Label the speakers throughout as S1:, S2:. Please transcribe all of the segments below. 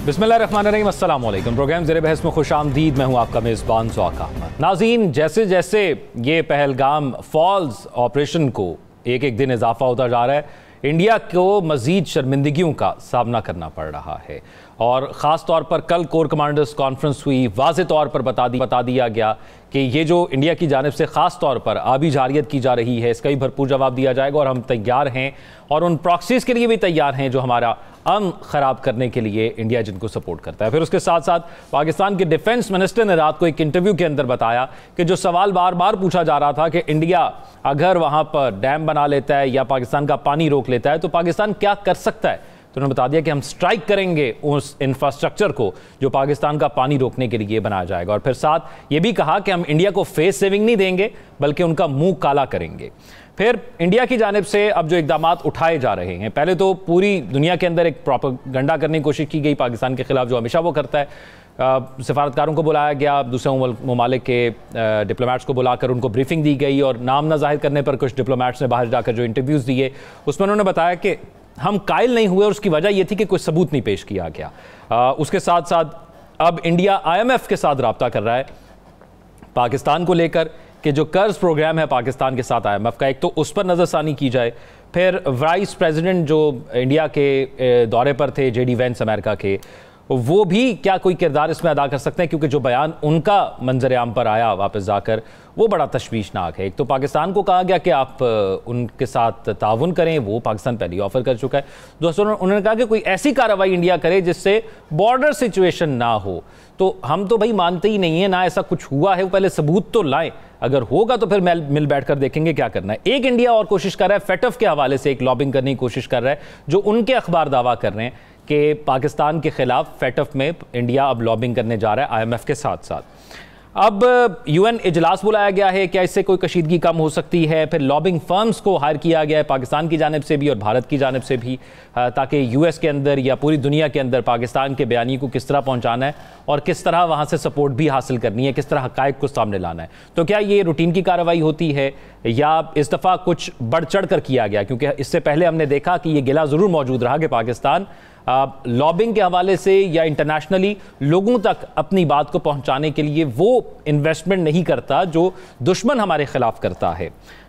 S1: बिस्मिल्लाहिर्रहमानिर्रहीम, अस्सलाम वालेकुम। प्रोग्राम ज़ेरे बहस में खुशामदीद। मैं हूँ आपका मेज़बान ज़ौक़ अहमद। नाज़रीन, जैसे जैसे ये पहलगाम फॉल्स ऑपरेशन को एक एक दिन इजाफा होता जा रहा है, इंडिया को मज़ीद शर्मिंदगियों का सामना करना पड़ रहा है। और ख़ास तौर पर कल कोर कमांडर्स कॉन्फ्रेंस हुई, वाज़े तौर पर बता दिया गया कि ये जो इंडिया की जानिब से ख़ास तौर पर आबी जारियत की जा रही है, इसका भी भरपूर जवाब दिया जाएगा। और हम तैयार हैं और उन प्रॉक्सीज़ के लिए भी तैयार हैं जो हमारा अमन ख़राब करने के लिए इंडिया जिनको सपोर्ट करता है। फिर उसके साथ साथ पाकिस्तान के डिफेंस मिनिस्टर ने रात को एक इंटरव्यू के अंदर बताया कि जो सवाल बार बार पूछा जा रहा था कि इंडिया अगर वहाँ पर डैम बना लेता है या पाकिस्तान का पानी रोक लेता है तो पाकिस्तान क्या कर सकता है, तो उन्होंने बता दिया कि हम स्ट्राइक करेंगे उस इंफ्रास्ट्रक्चर को जो पाकिस्तान का पानी रोकने के लिए बनाया जाएगा। और फिर साथ ये भी कहा कि हम इंडिया को फेस सेविंग नहीं देंगे बल्कि उनका मुंह काला करेंगे। फिर इंडिया की जानिब से अब जो इकदाम उठाए जा रहे हैं, पहले तो पूरी दुनिया के अंदर एक प्रोपेगेंडा करने की कोशिश की गई पाकिस्तान के खिलाफ, जो हमेशा वो करता है। सफारतकारों को बुलाया गया, दूसरे ममालिक के डिप्लोमेट्स को बुलाकर उनको ब्रीफिंग दी गई और नाम न जाहिर करने पर कुछ डिप्लोमेट्स ने बाहर जाकर जो इंटरव्यूज़ दिए उसमें उन्होंने बताया कि हम कायल नहीं हुए और उसकी वजह यह थी कि कोई सबूत नहीं पेश किया गया। उसके साथ साथ अब इंडिया IMF के साथ रब्ता कर रहा है पाकिस्तान को लेकर कि जो कर्ज प्रोग्राम है पाकिस्तान के साथ IMF का, एक तो उस पर नज़रसानी की जाए। फिर वाइस प्रेसिडेंट जो इंडिया के दौरे पर थे, JD वेंस अमेरिका के, वो भी क्या कोई किरदार इसमें अदा कर सकते हैं, क्योंकि जो बयान उनका मंजर आम पर आया वापस जाकर वो बड़ा तशवीशनाक है। एक तो पाकिस्तान को कहा गया कि आप उनके साथ ताउन करें, वो पाकिस्तान पहले ही ऑफर कर चुका है। दोस्तों, उन्होंने कहा कि कोई ऐसी कार्रवाई इंडिया करे जिससे बॉर्डर सिचुएशन ना हो। तो हम तो भाई मानते ही नहीं है, ना ऐसा कुछ हुआ है, वो पहले सबूत तो लाएं, अगर होगा तो फिर मिल बैठकर देखेंगे क्या करना है। एक इंडिया और कोशिश कर रहा है, फेटफ के हवाले से एक लॉबिंग करने की कोशिश कर रहा है, जो उनके अखबार दावा कर रहे हैं कि पाकिस्तान के खिलाफ फेटफ में इंडिया अब लॉबिंग करने जा रहा है IMF के साथ साथ। अब UN इजलास बुलाया गया है, क्या इससे कोई कशीदगी कम हो सकती है? फिर लॉबिंग फर्म्स को हायर किया गया है पाकिस्तान की जानिब से भी और भारत की जानिब से भी, ताकि US के अंदर या पूरी दुनिया के अंदर पाकिस्तान के बयानी को किस तरह पहुंचाना है और किस तरह वहां से सपोर्ट भी हासिल करनी है, किस तरह हकायक को सामने लाना है। तो क्या ये रूटीन की कार्रवाई होती है या इस दफ़ा कुछ बढ़ चढ़ कर किया गया? क्योंकि इससे पहले हमने देखा कि ये गिला ज़रूर मौजूद रहा कि पाकिस्तान लॉबिंग के हवाले से या इंटरनेशनली लोगों तक अपनी बात को पहुंचाने के लिए वो इन्वेस्टमेंट नहीं करता जो दुश्मन हमारे खिलाफ करता है।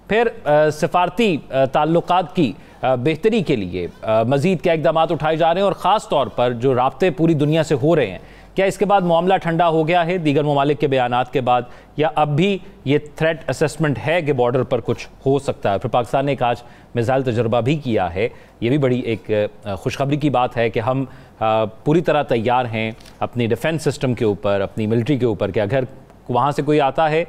S1: फिर सफारती ताल्लुकात की बेहतरी के लिए मज़ीद क्या इक़दाम उठाए जा रहे हैं और ख़ास तौर पर जो राब्ते पूरी दुनिया से हो रहे हैं, क्या इसके बाद मामला ठंडा हो गया है दीगर ममालिक के बयानात के बाद, या अब भी ये थ्रेट असेसमेंट है कि बॉर्डर पर कुछ हो सकता है? फिर पाकिस्तान ने एक आज मिसाइल तजुर्बा भी किया है। ये भी बड़ी एक खुशखबरी की बात है कि हम पूरी तरह तैयार हैं अपनी डिफेंस सिस्टम के ऊपर, अपनी मिलिट्री के ऊपर, कि अगर वहाँ से कोई आता है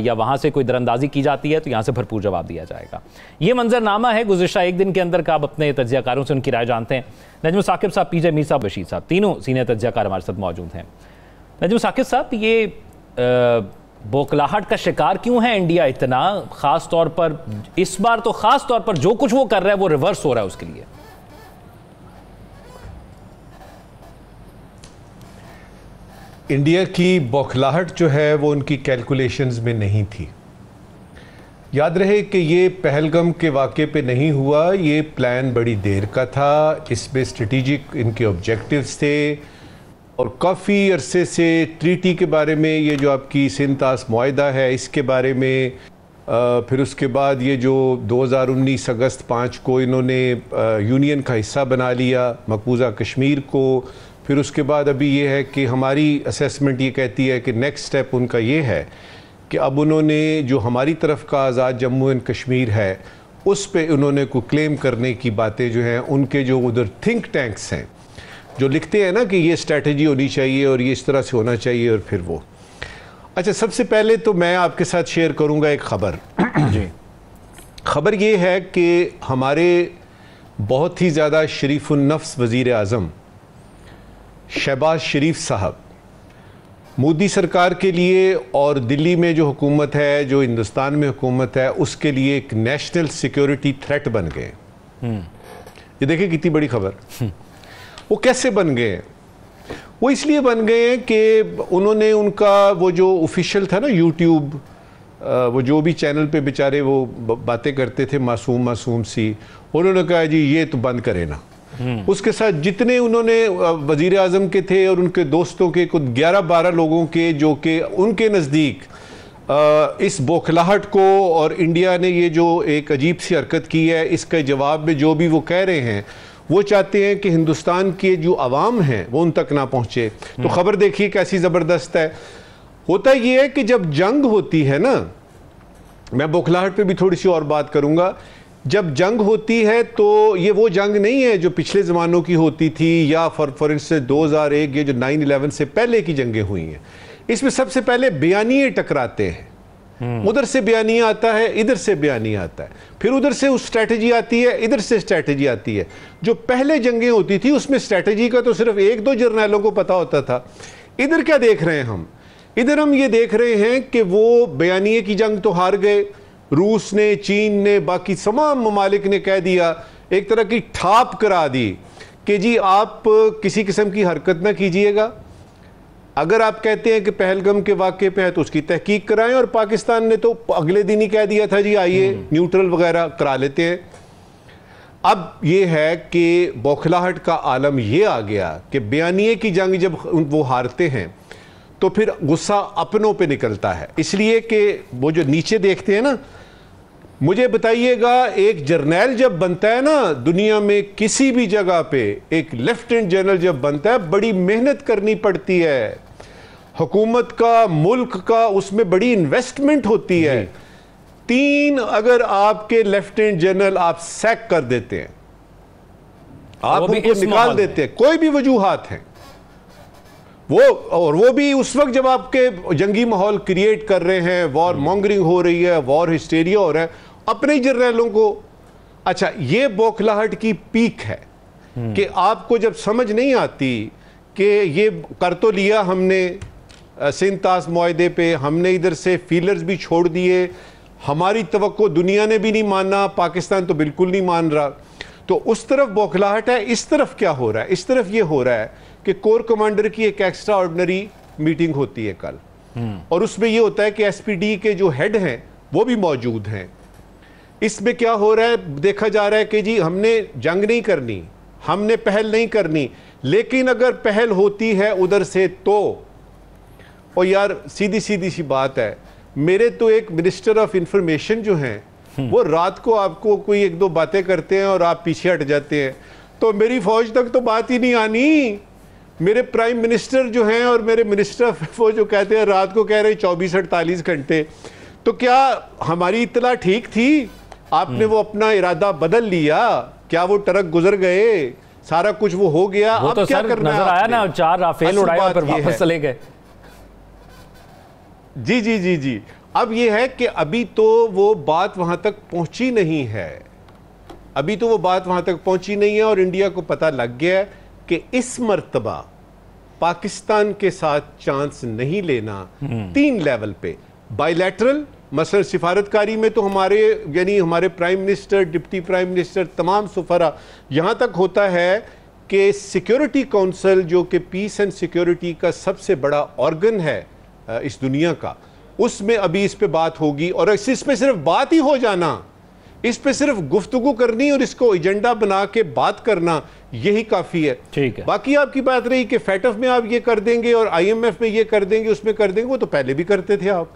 S1: या वहाँ से कोई दरअंदाजी की जाती है तो यहाँ से भरपूर जवाब दिया जाएगा। ये मंजरनामा है गुज़िश्ता एक दिन के अंदर का। आप अपने तज्ज़ियाकारों से उनकी राय जानते हैं। नजम साकिब साहब, PJ मीर साहब, बशीर साहब, तीनों सीनियर तज्ज़ियाकार हमारे साथ मौजूद हैं। नजम साकिब साहब, ये बौखलाहट का शिकार क्यों है इंडिया इतना? ख़ास तौर पर इस बार तो ख़ास तौर पर जो कुछ वो कर रहा है वो रिवर्स हो रहा है उसके लिए।
S2: इंडिया की बौखलाहट जो है वो उनकी कैलकुलेशंस में नहीं थी। याद रहे कि ये पहलगाम के वाक़े पे नहीं हुआ, ये प्लान बड़ी देर का था, इसमें स्ट्रेटेजिक इनके ऑब्जेक्टिव्स थे और काफ़ी अरसे से ट्रीटी के बारे में, ये जो आपकी सिंतास मुआहदा है इसके बारे में, फिर उसके बाद ये जो 2019 अगस्त 5 को इन्होंने यूनियन का हिस्सा बना लिया मकबूजा कश्मीर को, फिर उसके बाद अभी ये है कि हमारी असेसमेंट ये कहती है कि नेक्स्ट स्टेप उनका ये है कि अब उन्होंने जो हमारी तरफ का आज़ाद जम्मू एंड कश्मीर है उस पे उन्होंने को क्लेम करने की बातें जो हैं, उनके जो उधर थिंक टैंक्स हैं जो लिखते हैं ना कि ये स्ट्रैटेजी होनी चाहिए और ये इस तरह से होना चाहिए, और फिर वो अच्छा, सबसे पहले तो मैं आपके साथ शेयर करूँगा एक ख़बर जी। ख़बर ये है कि हमारे बहुत ही ज़्यादा शरीफुन्नफ्स वज़ीर आज़म शहबाज शरीफ साहब मोदी सरकार के लिए और दिल्ली में जो हुकूमत है, जो हिंदुस्तान में हुकूमत है, उसके लिए एक नेशनल सिक्योरिटी थ्रेट बन गए। ये देखिए कितनी बड़ी खबर। वो कैसे बन गए? वो इसलिए बन गए हैं कि उन्होंने उनका वो जो ऑफिशियल था ना यूट्यूब, वो जो भी चैनल पे बेचारे वो बातें करते थे मासूम सी, उन्होंने कहा जी ये तो बंद करें ना। उसके साथ जितने उन्होंने वजीर आजम के थे और उनके दोस्तों के कुछ 11-12 लोगों के जो कि उनके नज़दीक इस बौखलाहट को और इंडिया ने ये जो एक अजीब सी हरकत की है इसके जवाब में जो भी वो कह रहे हैं, वो चाहते हैं कि हिंदुस्तान के जो अवाम हैं वो उन तक ना पहुँचे। तो ख़बर देखिए कैसी ज़बरदस्त है। होता ये है कि जब जंग होती है ना, मैं बौखलाहट पे भी थोड़ी सी और बात करूँगा, जब जंग होती है तो ये वो जंग नहीं है जो पिछले ज़मानों की होती थी या फॉर इंस्टेंस 2001 ये जो 9/11 से पहले की जंगें हुई हैं। इसमें सबसे पहले बयानिए टकराते हैं, उधर से बयानिया आता है, इधर से बयानिया आता है, फिर उधर से उस स्ट्रैटेजी आती है, इधर से स्ट्रैटेजी आती है। जो पहले जंगें होती थी उसमें स्ट्रैटेजी का तो सिर्फ 1-2 जर्नैलों को पता होता था। इधर क्या देख रहे हैं हम? इधर हम ये देख रहे हैं कि वो बयानिए की जंग तो हार गए, रूस ने, चीन ने, बाकी तमाम ममालिक ने कह दिया, एक तरह की ठाप करा दी कि जी आप किसी किस्म की हरकत ना कीजिएगा। अगर आप कहते हैं कि पहलगाम के वाक़े पे है तो उसकी तहकीक कराएं, और पाकिस्तान ने तो अगले दिन ही कह दिया था जी आइए न्यूट्रल वगैरह करा लेते हैं। अब ये है कि बौखलाहट का आलम ये आ गया कि बयानिए की जंग जब वो हारते हैं तो फिर गुस्सा अपनों पे निकलता है, इसलिए कि वो जो नीचे देखते हैं ना। मुझे बताइएगा, एक जर्नैल जब बनता है ना दुनिया में किसी भी जगह पे, एक लेफ्टिनेंट जनरल जब बनता है, बड़ी मेहनत करनी पड़ती है, हुकूमत का, मुल्क का, उसमें बड़ी इन्वेस्टमेंट होती है। 3 अगर आपके लेफ्टिनेंट जनरल आप सैक कर देते हैं, आप उनको निकाल देते हैं, कोई भी वजूहात हैं वो, और वो भी उस वक्त जब आपके जंगी माहौल क्रिएट कर रहे हैं, वॉर मॉन्गरिंग हो रही है, वॉर हिस्टेरिया हो रहा है, अपने ही जर्नैलों को। अच्छा, ये बौखलाहट की पीक है कि आपको जब समझ नहीं आती कि ये कर तो लिया हमने सिंध तास मुआहदे पे, हमने इधर से फीलर्स भी छोड़ दिए, हमारी तवक्को दुनिया ने भी नहीं माना, पाकिस्तान तो बिल्कुल नहीं मान रहा। तो उस तरफ बौखलाहट है, इस तरफ क्या हो रहा है? इस तरफ ये हो रहा है कि कोर कमांडर की एक एक्स्ट्रा ऑर्डिनरी मीटिंग होती है कल, और उसमें ये होता है कि एसपीडी के जो हेड हैं वो भी मौजूद हैं। इसमें क्या हो रहा है, देखा जा रहा है कि जी हमने जंग नहीं करनी, हमने पहल नहीं करनी, लेकिन अगर पहल होती है उधर से तो, और यार सीधी सीधी सी बात है, मेरे तो एक मिनिस्टर ऑफ इंफॉर्मेशन जो हैं वो रात को आपको कोई 1-2 बातें करते हैं और आप पीछे हट जाते हैं, तो मेरी फौज तक तो बात ही नहीं आनी। मेरे प्राइम मिनिस्टर जो हैं और मेरे मिनिस्टर ऑफ वो जो कहते हैं रात को कह रहे 24-48 घंटे, तो क्या हमारी इत्तला ठीक थी? आपने वो अपना इरादा बदल लिया क्या? वो टरक गुजर गए, सारा कुछ वो हो गया,
S1: वो
S2: अब
S1: तो
S2: क्या
S1: सर
S2: करना
S1: नजर आया ना, 4 राफेल उड़ाए और फिर वापस चले गए।
S2: जी जी जी जी। अब ये है कि अभी तो वो बात वहां तक पहुंची नहीं है, अभी तो वो बात वहां तक पहुंची नहीं है, और इंडिया को पता लग गया है कि इस मर्तबा पाकिस्तान के साथ चांस नहीं लेना 3 लेवल पे। बायलैटरल मसलन सिफारतकारी में तो हमारे यानी हमारे prime minister, deputy prime minister, तमाम सुफरा, यहां तक होता है कि सिक्योरिटी काउंसिल जो कि पीस एंड सिक्योरिटी का सबसे बड़ा ऑर्गन है इस दुनिया का, उसमें अभी इस पे बात होगी, और इस पे सिर्फ बात ही हो जाना, इस पे सिर्फ गुफ्तगू करनी और इसको एजेंडा बना के बात करना, यही काफी है।
S1: ठीक है।
S2: बाकी आपकी बात रही कि फैटफ में आप ये कर देंगे और आईएमएफ में ये कर देंगे, उसमें कर देंगे, वो तो पहले भी करते थे आप,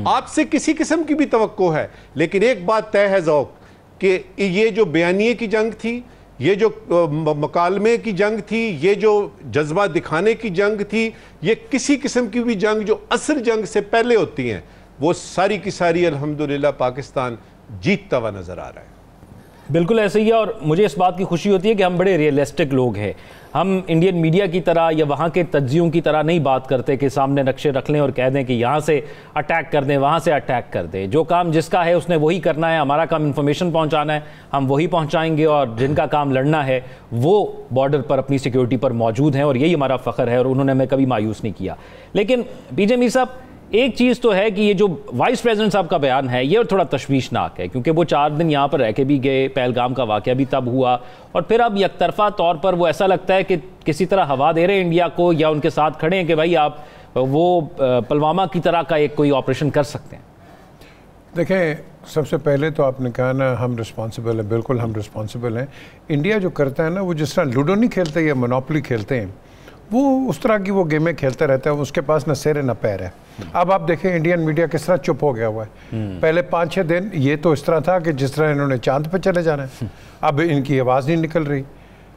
S2: आपसे किसी किस्म की भी तवक्को है। लेकिन एक बात तय है ज़ौक कि ये जो बयानिए की जंग थी, ये जो मकालमे की जंग थी, ये जो जज्बा दिखाने की जंग थी, ये किसी किस्म की भी जंग जो असल जंग से पहले होती हैं, वो सारी की सारी अल्हम्दुलिल्लाह पाकिस्तान जीतता हुआ नजर आ रहा है।
S1: बिल्कुल ऐसे ही है, और मुझे इस बात की खुशी होती है कि हम बड़े रियलिस्टिक लोग हैं। हम इंडियन मीडिया की तरह या वहाँ के तज्जियों की तरह नहीं बात करते कि सामने नक्शे रख लें और कह दें कि यहाँ से अटैक कर दें, वहाँ से अटैक कर दें। जो काम जिसका है उसने वही करना है, हमारा काम इन्फॉर्मेशन पहुँचाना है, हम वही पहुँचाएंगे, और जिनका काम लड़ना है वो बॉर्डर पर अपनी सिक्योरिटी पर मौजूद हैं, और यही हमारा फ़ख्र है, और उन्होंने हमें कभी मायूस नहीं किया। लेकिन पीजे मीर साहब, एक चीज़ तो है कि ये जो वाइस प्रेसिडेंट साहब का बयान है ये थोड़ा तशवीशनाक है, क्योंकि वो 4 दिन यहाँ पर रह के भी गए, पहलगाम का वाक़या भी तब हुआ, और फिर अब यकतरफा तौर पर वो ऐसा लगता है कि किसी तरह हवा दे रहे हैं इंडिया को, या उनके साथ खड़े हैं कि भाई आप वो पुलवामा की तरह का एक कोई ऑपरेशन कर सकते हैं।
S3: देखें, सबसे पहले तो आपने कहा ना हम रिस्पॉन्सिबल हैं, बिल्कुल हम रिस्पॉन्सिबल हैं। इंडिया जो करता है ना, वो जिस तरह लूडो नहीं खेलते या मोनोपोली खेलते हैं, वो उस तरह की वो गेमें खेलते रहते हैं, उसके पास न सिर है न पैर है। अब आप देखें इंडियन मीडिया किस तरह चुप हो गया हुआ है। पहले 5-6 दिन ये तो इस तरह था कि जिस तरह इन्होंने चांद पे चले जाना है, अब इनकी आवाज़ नहीं निकल रही,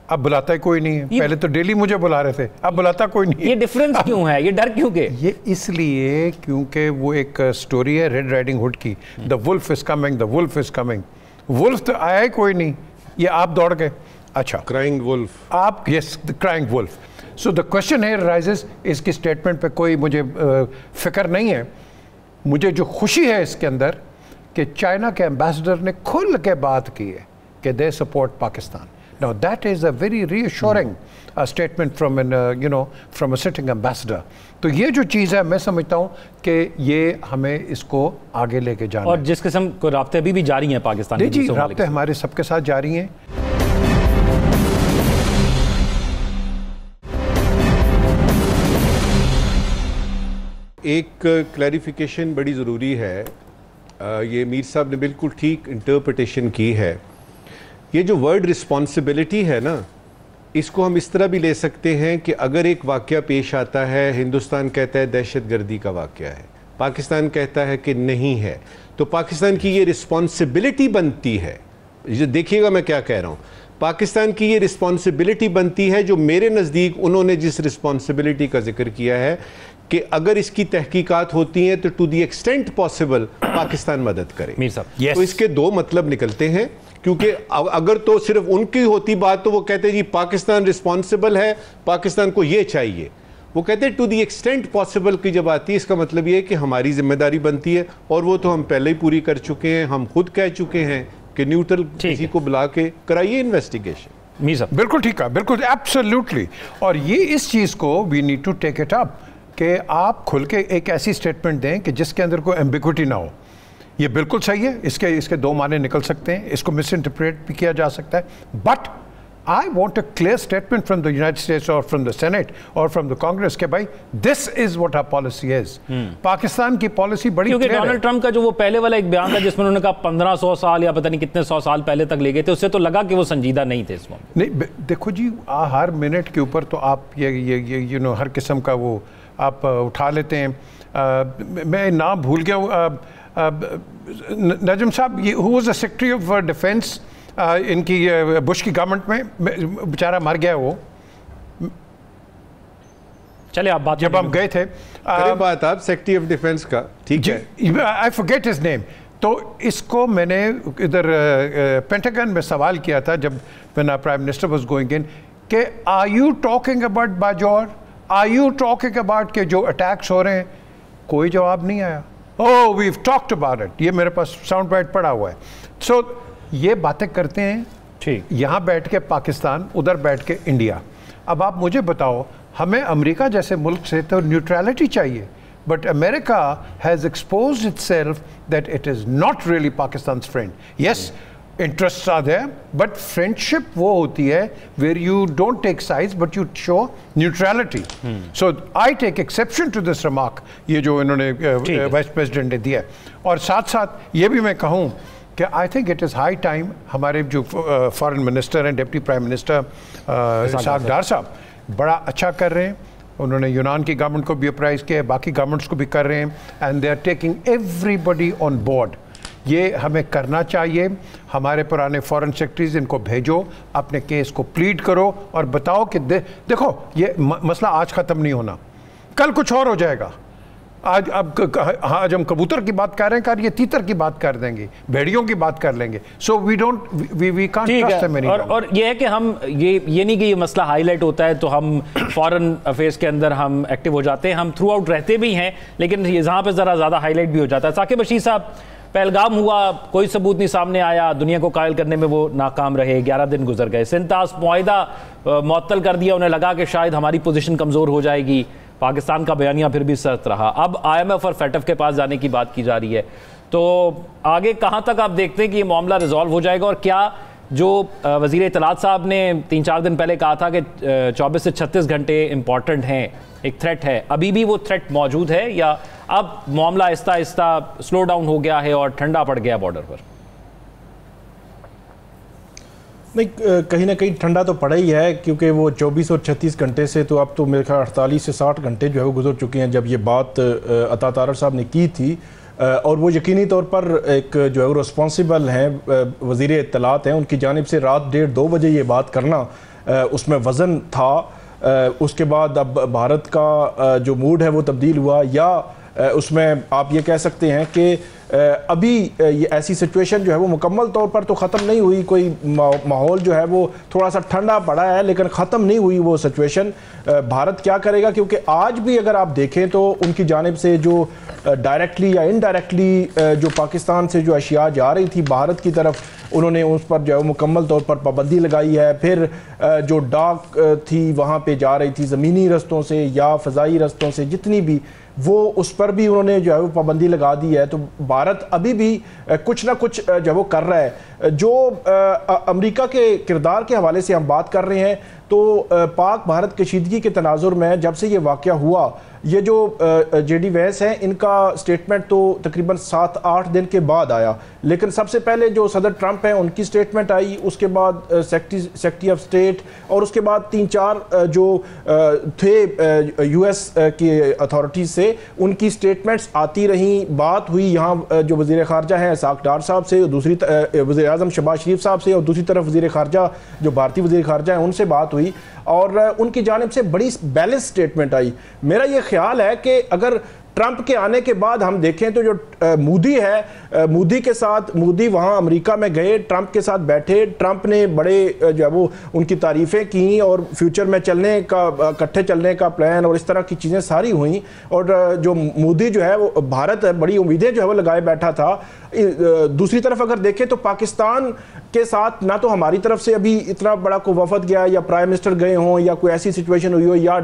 S3: अब बुलाता ही कोई नहीं है। पहले तो डेली मुझे बुला रहे थे, अब बुलाता कोई नहीं है।
S1: ये डिफरेंस क्यों है, ये डर क्यों के?
S3: ये इसलिए क्योंकि वो एक स्टोरी है रेड राइडिंग हुड की, the wolf is coming, the wolf is coming. Wolf तो आया ही कोई नहीं, ये आप दौड़ गए। अच्छा,
S2: क्राइंग वुल्फ,
S3: आप, yes, the crying wolf. So the question है राइजेस, इसकी स्टेटमेंट पे कोई मुझे फिक्र नहीं है। मुझे जो खुशी है इसके अंदर कि चाइना के एम्बेसडर ने खुल के बात की है कि they support Pakistan. Now that is a very reassuring statement from an from a sitting ambassador. तो ये जो चीज़ है मैं समझता हूँ कि ये हमें इसको आगे लेके जाना
S1: और जिस किस्म को राब्ते अभी भी जारी हैं पाकिस्तान के,
S3: जी राब्ते हमारे सबके साथ जारी हैं।
S2: एक क्लैरिफिकेशन बड़ी ज़रूरी है। ये मीर साहब ने बिल्कुल ठीक इंटरप्रिटेशन की है। ये जो वर्ड रिस्पॉन्सिबिलिटी है ना, इसको हम इस तरह भी ले सकते हैं कि अगर एक वाक़या पेश आता है, हिंदुस्तान कहता है दहशतगर्दी का वाक़या है, पाकिस्तान कहता है कि नहीं है, तो पाकिस्तान की ये रिस्पॉन्सिबिलिटी बनती है। देखिएगा मैं क्या कह रहा हूँ, पाकिस्तान की ये रिस्पॉन्सिबिलिटी बनती है, जो मेरे नज़दीक उन्होंने जिस रिस्पॉन्सिबिलिटी का जिक्र किया है कि अगर इसकी तहकीकात होती हैं तो to the extent possible Pakistan मदद करे।
S1: मीर साहब,
S2: तो इसके दो मतलब निकलते हैं, क्योंकि अगर तो सिर्फ उनकी होती बात तो वो कहते जी पाकिस्तान रिस्पॉन्सिबल है, पाकिस्तान को ये चाहिए। वो कहते हैं टू दी एक्सटेंट पॉसिबल की जब आती है, इसका मतलब ये है कि हमारी जिम्मेदारी बनती है, और वो तो हम पहले ही पूरी कर चुके हैं। हम खुद कह चुके हैं कि न्यूट्रल किसी को बुला के कराइए इन्वेस्टिगेशन।
S3: मीर साहब, बिल्कुल ठीक है, बिल्कुल एब्सोल्युटली। और ये इस चीज़ को we need to take it up कि आप खुल के एक ऐसी स्टेटमेंट दें कि जिसके अंदर कोई एम्बिग्विटी ना हो। ये बिल्कुल सही है, इसके दो माने निकल सकते हैं, इसको मिस इंटरप्रेट भी किया जा सकता है, but I want a clear statement from the United States और फ्रॉम द सेनेट और फ्रॉम द कांग्रेस के भाई this is what our policy is. Pakistan की पॉलिसी बड़ी
S1: क्योंकि डोनाल्ड ट्रंप का जो वो पहले वाला एक बयान था जिसमें उन्होंने कहा 1500 साल या पता नहीं कितने 100 साल पहले तक ले गए थे, उससे तो लगा कि वो संजीदा नहीं थे इस वक्त।
S3: नहीं, देखो जी, हर मिनट के ऊपर तो आप ये हर किस्म का वो आप उठा लेते हैं। मैं नाम भूल गया, नजम साहब, ये who was the secretary of defence इनकी बुश की गवर्नमेंट में, बेचारा मर गया वो।
S1: चले आप बात,
S3: जब हम गए थे,
S2: बात आप सेक्रेटरी ऑफ डिफेंस का, ठीक है,
S3: आई फॉरगेट हिज नेम। तो इसको मैंने इधर पेंटागन में सवाल किया था जब when prime minister was going in कि are you talking about Bajaur, are you talking about के जो अटैक्स हो रहे हैं? कोई जवाब नहीं आया। Oh, we have talked about it, ये मेरे पास साउंड बाइट पड़ा हुआ है। सो ये बातें करते हैं, ठीक, यहाँ बैठ के पाकिस्तान, उधर बैठ के इंडिया। अब आप मुझे बताओ, हमें अमेरिका जैसे मुल्क से तो न्यूट्रलिटी चाहिए, but America has exposed itself that it is not really Pakistan's friend. Yes, interests are there, but friendship वो होती है where you don't take sides but you show neutrality. So I take exception to this remark, ये जो इन्होंने vice president ने दिया। और साथ साथ ये भी मैं कहूँ कि I think it is high time हमारे जो फॉरेन मिनिस्टर हैं, डिप्टी प्राइम मिनिस्टर इसाक डार साहब बड़ा अच्छा कर रहे हैं। उन्होंने यूनान की गवर्नमेंट को भी अप्राइज किया है, बाकी गवर्नमेंट्स को भी कर रहे हैं, and they are taking everybody on board. ये हमें करना चाहिए। हमारे पुराने फॉरेन सेक्रेटरीज, इनको भेजो, अपने केस को प्लीड करो और बताओ कि देखो ये मसला आज ख़त्म नहीं होना, कल कुछ और हो जाएगा। आज हम कबूतर की बात कर रहे हैं, ये तीतर की बात कर देंगे, भेड़ियों की बात कर लेंगे। So we can't trust them any more.
S1: और ये है कि हम ये नहीं कि ये मसला हाईलाइट होता है तो हम फॉरेन अफेयर्स के अंदर हम एक्टिव हो जाते हैं, हम थ्रू आउट रहते भी हैं, लेकिन जहाँ पे ज़रा ज़्यादा हाईलाइट भी हो जाता है। साकिब बशीर साहब, पहलगाम हुआ, कोई सबूत नहीं सामने आया, दुनिया को कायल करने में वो नाकाम रहे, 11 दिन गुजर गए, सिंतास मुआहिदा मुअत्तल कर दिया, उन्हें लगा कि शायद हमारी पोजीशन कमज़ोर हो जाएगी, पाकिस्तान का बयानिया फिर भी सख्त रहा। अब IMF और FATF के पास जाने की बात की जा रही है, तो आगे कहाँ तक आप देखते हैं कि ये मामला रिजॉल्व हो जाएगा? और क्या जो वज़ीर इत्तलात साहब ने 3-4 दिन पहले कहा था कि 24 से 36 घंटे इंपॉर्टेंट हैं, एक थ्रेट है, अभी भी वो थ्रेट मौजूद है, या अब मामला आहिस्ता आहिस्ता स्लो डाउन हो गया है और ठंडा पड़ गया बॉर्डर पर?
S4: नहीं, कहीं ना कहीं ठंडा तो पड़ा ही है, क्योंकि वो 24 और 36 घंटे से तो अब तो मेरे ख्याल 48 से 60 घंटे जो है वो गुजर चुके हैं जब ये बात अता तारड़ साहब ने की थी। और वो यकीनी तौर पर एक जो है वो रिस्पॉन्सिबल हैं, वज़ीर इत्तलात हैं, उनकी जानिब से रात 1:30-2 बजे ये बात करना उसमें वज़न था। उसके बाद अब भारत का जो मूड है वो तब्दील हुआ, या उसमें आप ये कह सकते हैं कि अभी ये ऐसी सिचुएशन जो है वो मुकम्मल तौर पर तो ख़त्म नहीं हुई, कोई माहौल जो है वो थोड़ा सा ठंडा पड़ा है, लेकिन ख़त्म नहीं हुई वो सिचुएशन। भारत क्या करेगा, क्योंकि आज भी अगर आप देखें तो उनकी जानिब से जो डायरेक्टली या इनडायरेक्टली जो पाकिस्तान से जो अशिया जा रही थी भारत की तरफ, उन्होंने उस पर जो है मुकम्मल तौर पर पाबंदी लगाई है। फिर जो डाक थी वहाँ पे जा रही थी ज़मीनी रस्तों से या फ़ज़ाई रस्तों से, जितनी भी वो उस पर भी उन्होंने जो है वो पाबंदी लगा दी है। तो भारत अभी भी कुछ ना कुछ जो है वो कर रहा है। जो अमेरिका के किरदार के हवाले से हम बात कर रहे हैं, तो पाक भारत कशीदगी के तनाजुर में जब से ये वाक़या हुआ, ये जो जेडी वैंस हैं इनका स्टेटमेंट तो तकरीबन 7-8 दिन के बाद आया, लेकिन सबसे पहले जो सदर ट्रंप हैं उनकी स्टेटमेंट आई, उसके बाद सेक्रेटरी ऑफ स्टेट, और उसके बाद 3-4 जो थे यूएस की अथॉरिटीज़ से उनकी स्टेटमेंट्स आती रहीं। बात हुई यहाँ जो वज़ीर ख़ारजा हैं इसाक डार साहब से, दूसरी वज़ीर आज़म शहबाज शरीफ साहब से, और दूसरी तरफ वज़ीर ख़ारजा जो भारतीय वज़ीर ख़ारजा हैं उनसे बात हुई, और उनकी जानिब से बड़ी बैलेंस स्टेटमेंट आई। मेरा ये ख्याल है कि अगर ट्रंप के आने के बाद हम देखें तो जो मोदी है, मोदी के साथ, मोदी वहाँ अमेरिका में गए, ट्रंप के साथ बैठे, ट्रंप ने बड़े जो है वो उनकी तारीफ़ें की और फ्यूचर में चलने का, इकट्ठे चलने का प्लान और इस तरह की चीज़ें सारी हुई। और जो मोदी जो है वो भारत बड़ी उम्मीदें जो है वो लगाए बैठा था। दूसरी तरफ अगर देखें तो पाकिस्तान के साथ ना तो हमारी तरफ से अभी इतना बड़ा कोई वफद गया या प्राइम मिनिस्टर गए हों या कोई ऐसी सिचुएशन हुई हो या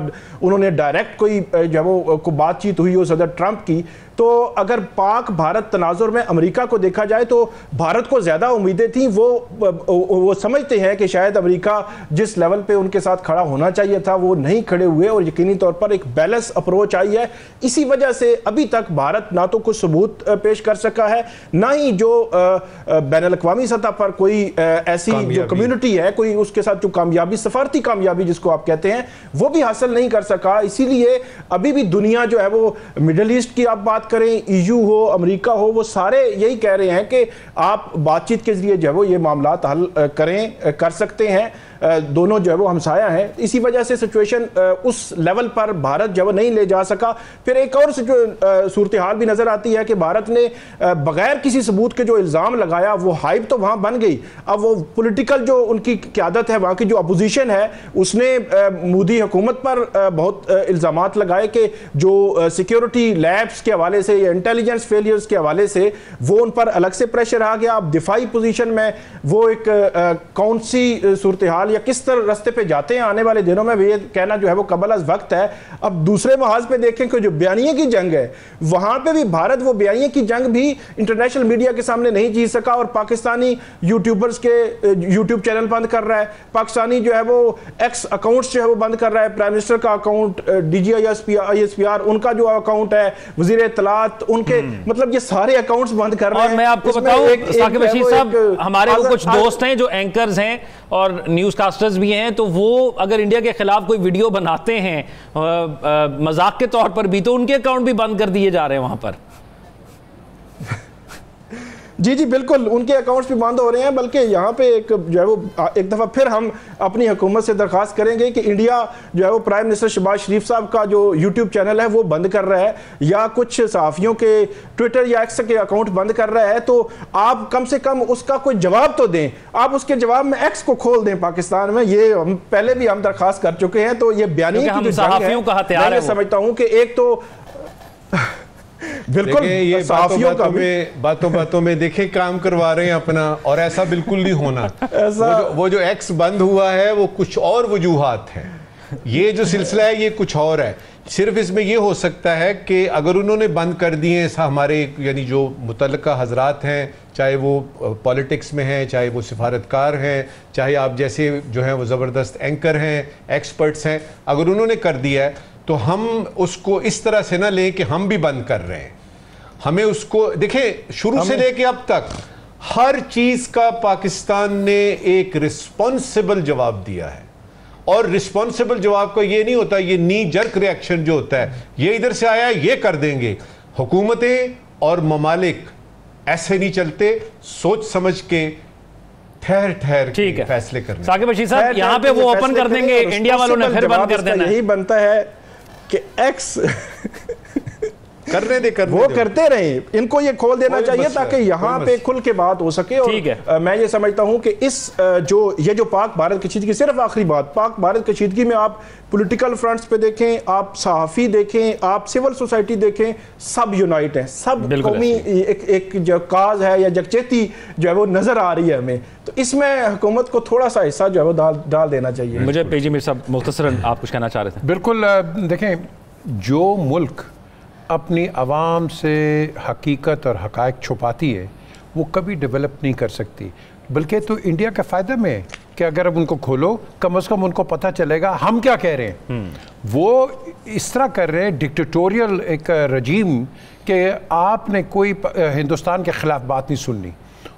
S4: उन्होंने डायरेक्ट कोई जो वो को बातचीत हुई हो सदर ट्रंप की। तो अगर पाक भारत तनाजुर में अमेरिका को देखा जाए तो भारत को ज़्यादा उम्मीदें थी। वो समझते हैं कि शायद अमेरिका जिस लेवल पे उनके साथ खड़ा होना चाहिए था वो नहीं खड़े हुए, और यकीनी तौर पर एक बैलेंस अप्रोच आई है। इसी वजह से अभी तक भारत ना तो कुछ सबूत पेश कर सका है, ना ही जो बैनुल-अक़वामी सतह पर कोई ऐसी जो कम्युनिटी है, कोई उसके साथ जो कामयाबी, सफारती कामयाबी जिसको आप कहते हैं, वो भी हासिल नहीं कर सका। इसीलिए अभी भी दुनिया जो है वो मिडल ईस्ट की आप बात करें, ईयू हो, अमेरिका हो, वो सारे यही कह रहे हैं कि आप बातचीत के जरिए जो है वो ये मामलात हल करें, कर सकते हैं। दोनों जो है वो हमसाया हैं, इसी वजह से सिचुएशन उस लेवल पर भारत जो है नहीं ले जा सका। फिर एक और सूरत हाल भी नजर आती है कि भारत ने बगैर किसी सबूत के जो इल्ज़ाम लगाया, वो हाइप तो वहाँ बन गई। अब वो पॉलिटिकल जो उनकी क़यादत है, वहाँ की जो अपोजिशन है, उसने मोदी हुकूमत पर बहुत इल्ज़ामात लगाए कि जो सिक्योरिटी लैब्स के हवाले से या इंटेलिजेंस फेलियर्स के हवाले से वो उन पर अलग से प्रेशर आ गया। अब दिफाई पोजीशन में वो एक कौन सी सूरत हाल या किस तरह रास्ते पे जाते हैं आने वाले दिनों में, ये कहना जो है वो कबल अज़ वक्त है। अब दूसरे महाज पे देखें कि जो बयानिए की जंग है, वहां पे भी भारत वो बयानिए की जंग भी इंटरनेशनल मीडिया के सामने नहीं जीत सका, और पाकिस्तानी यूट्यूबर्स के यूट्यूब चैनल बंद कर रहा है, पाकिस्तानी जो है वो एक्स अकाउंट्स जो है वो बंद कर रहा है, प्राइम मिनिस्टर का अकाउंट, DGISPR उनका जो अकाउंट है, वज़ीर इत्तलात उनके, मतलब ये सारे अकाउंट्स बंद कर रहे हैं।
S1: और मैं आपको बताऊं साकिब रशीद साहब, हमारे वो कुछ दोस्त हैं जो एंकर्स हैं और न्यूज़ कास्टर्स भी हैं, तो वो अगर इंडिया के खिलाफ कोई वीडियो बनाते हैं मजाक के तौर पर भी, तो उनके अकाउंट भी बंद कर दिए जा रहे हैं वहां पर।
S4: जी जी बिल्कुल, उनके अकाउंट्स भी बंद हो रहे हैं। बल्कि यहाँ पे एक जो है वो एक दफ़ा फिर हम अपनी हुकूमत से दरख्वास्त करेंगे कि इंडिया जो है वो प्राइम मिनिस्टर शहबाज शरीफ साहब का जो यूट्यूब चैनल है वो बंद कर रहा है, या कुछ सहाफ़ियों के ट्विटर या एक्स के अकाउंट बंद कर रहा है, तो आप कम से कम उसका कोई जवाब तो दें। आप उसके जवाब में एक्स को खोल दें पाकिस्तान में, ये हम पहले भी हम दरख्वास्त कर चुके हैं। तो ये बयानी की जो
S1: सहाफ़ियों का हथियार है,
S4: मैं समझता हूँ कि एक तो बिल्कुल
S2: ये बातों बातों में देखे काम करवा रहे हैं अपना, और ऐसा बिल्कुल नहीं होना। वो जो एक्स बंद हुआ है वो कुछ और वजूहात है, ये जो सिलसिला है ये कुछ और है। सिर्फ इसमें ये हो सकता है कि अगर उन्होंने बंद कर दिए हमारे यानी जो मुतल्लिका हजरात हैं, चाहे वो पॉलिटिक्स में हैं, चाहे वो सिफारतकार हैं, चाहे आप जैसे जो हैं वो ज़बरदस्त एंकर हैं, एक्सपर्ट्स हैं, अगर उन्होंने कर दिया है तो हम उसको इस तरह से ना लें कि हम भी बंद कर रहे हैं। हमें उसको देखें, शुरू से लेके अब तक हर चीज का पाकिस्तान ने एक रिस्पॉन्सिबल जवाब दिया है। और रिस्पॉन्सिबल जवाब का ये नहीं होता, ये नी जर्क रिएक्शन जो होता है, ये इधर से आया ये कर देंगे। हुकूमतें और ममालिक ऐसे नहीं चलते, सोच समझ के ठहर के फैसले करने।
S1: साकिब बशीर साहब, यहाँ पे वो ओपन कर देंगे, इंडिया वालों ने फिर बंद कर देना।
S4: यही बनता है कि एक्स
S2: करने दे
S4: वो करते रहे, इनको ये खोल देना चाहिए ताकि यहाँ पे खुल के बात हो सके। और मैं ये समझता हूँ कि इस ये जो पाक भारत कशीदगी, सिर्फ आखिरी बात, पाक भारत कशीदगी में आप पॉलिटिकल फ्रंट्स पे देखें, आप सहाफ़ी देखें, आप सिविल सोसाइटी देखें, सब यूनाइट हैं, सब कौमी एक जो काज है या यकजहती जो है वो नजर आ रही है हमें। तो इसमें हुकूमत को थोड़ा सा हिस्सा जो है वो डाल देना चाहिए।
S1: मुझे पेजी मीर साहब मुख्तसरन आप कुछ कहना चाह रहे थे?
S3: बिल्कुल, देखें, जो मुल्क अपनी आवाम से हकीकत और हक़ाइक़ छुपाती है वो कभी डेवलप नहीं कर सकती। बल्कि तो इंडिया का फ़ायदा में है कि अगर अब उनको खोलो, कम से कम उनको पता चलेगा हम क्या कह रहे हैं। वो इस तरह कर रहे हैं डिक्टेटोरियल एक रजीम कि आपने कोई हिंदुस्तान के ख़िलाफ़ बात नहीं सुननी।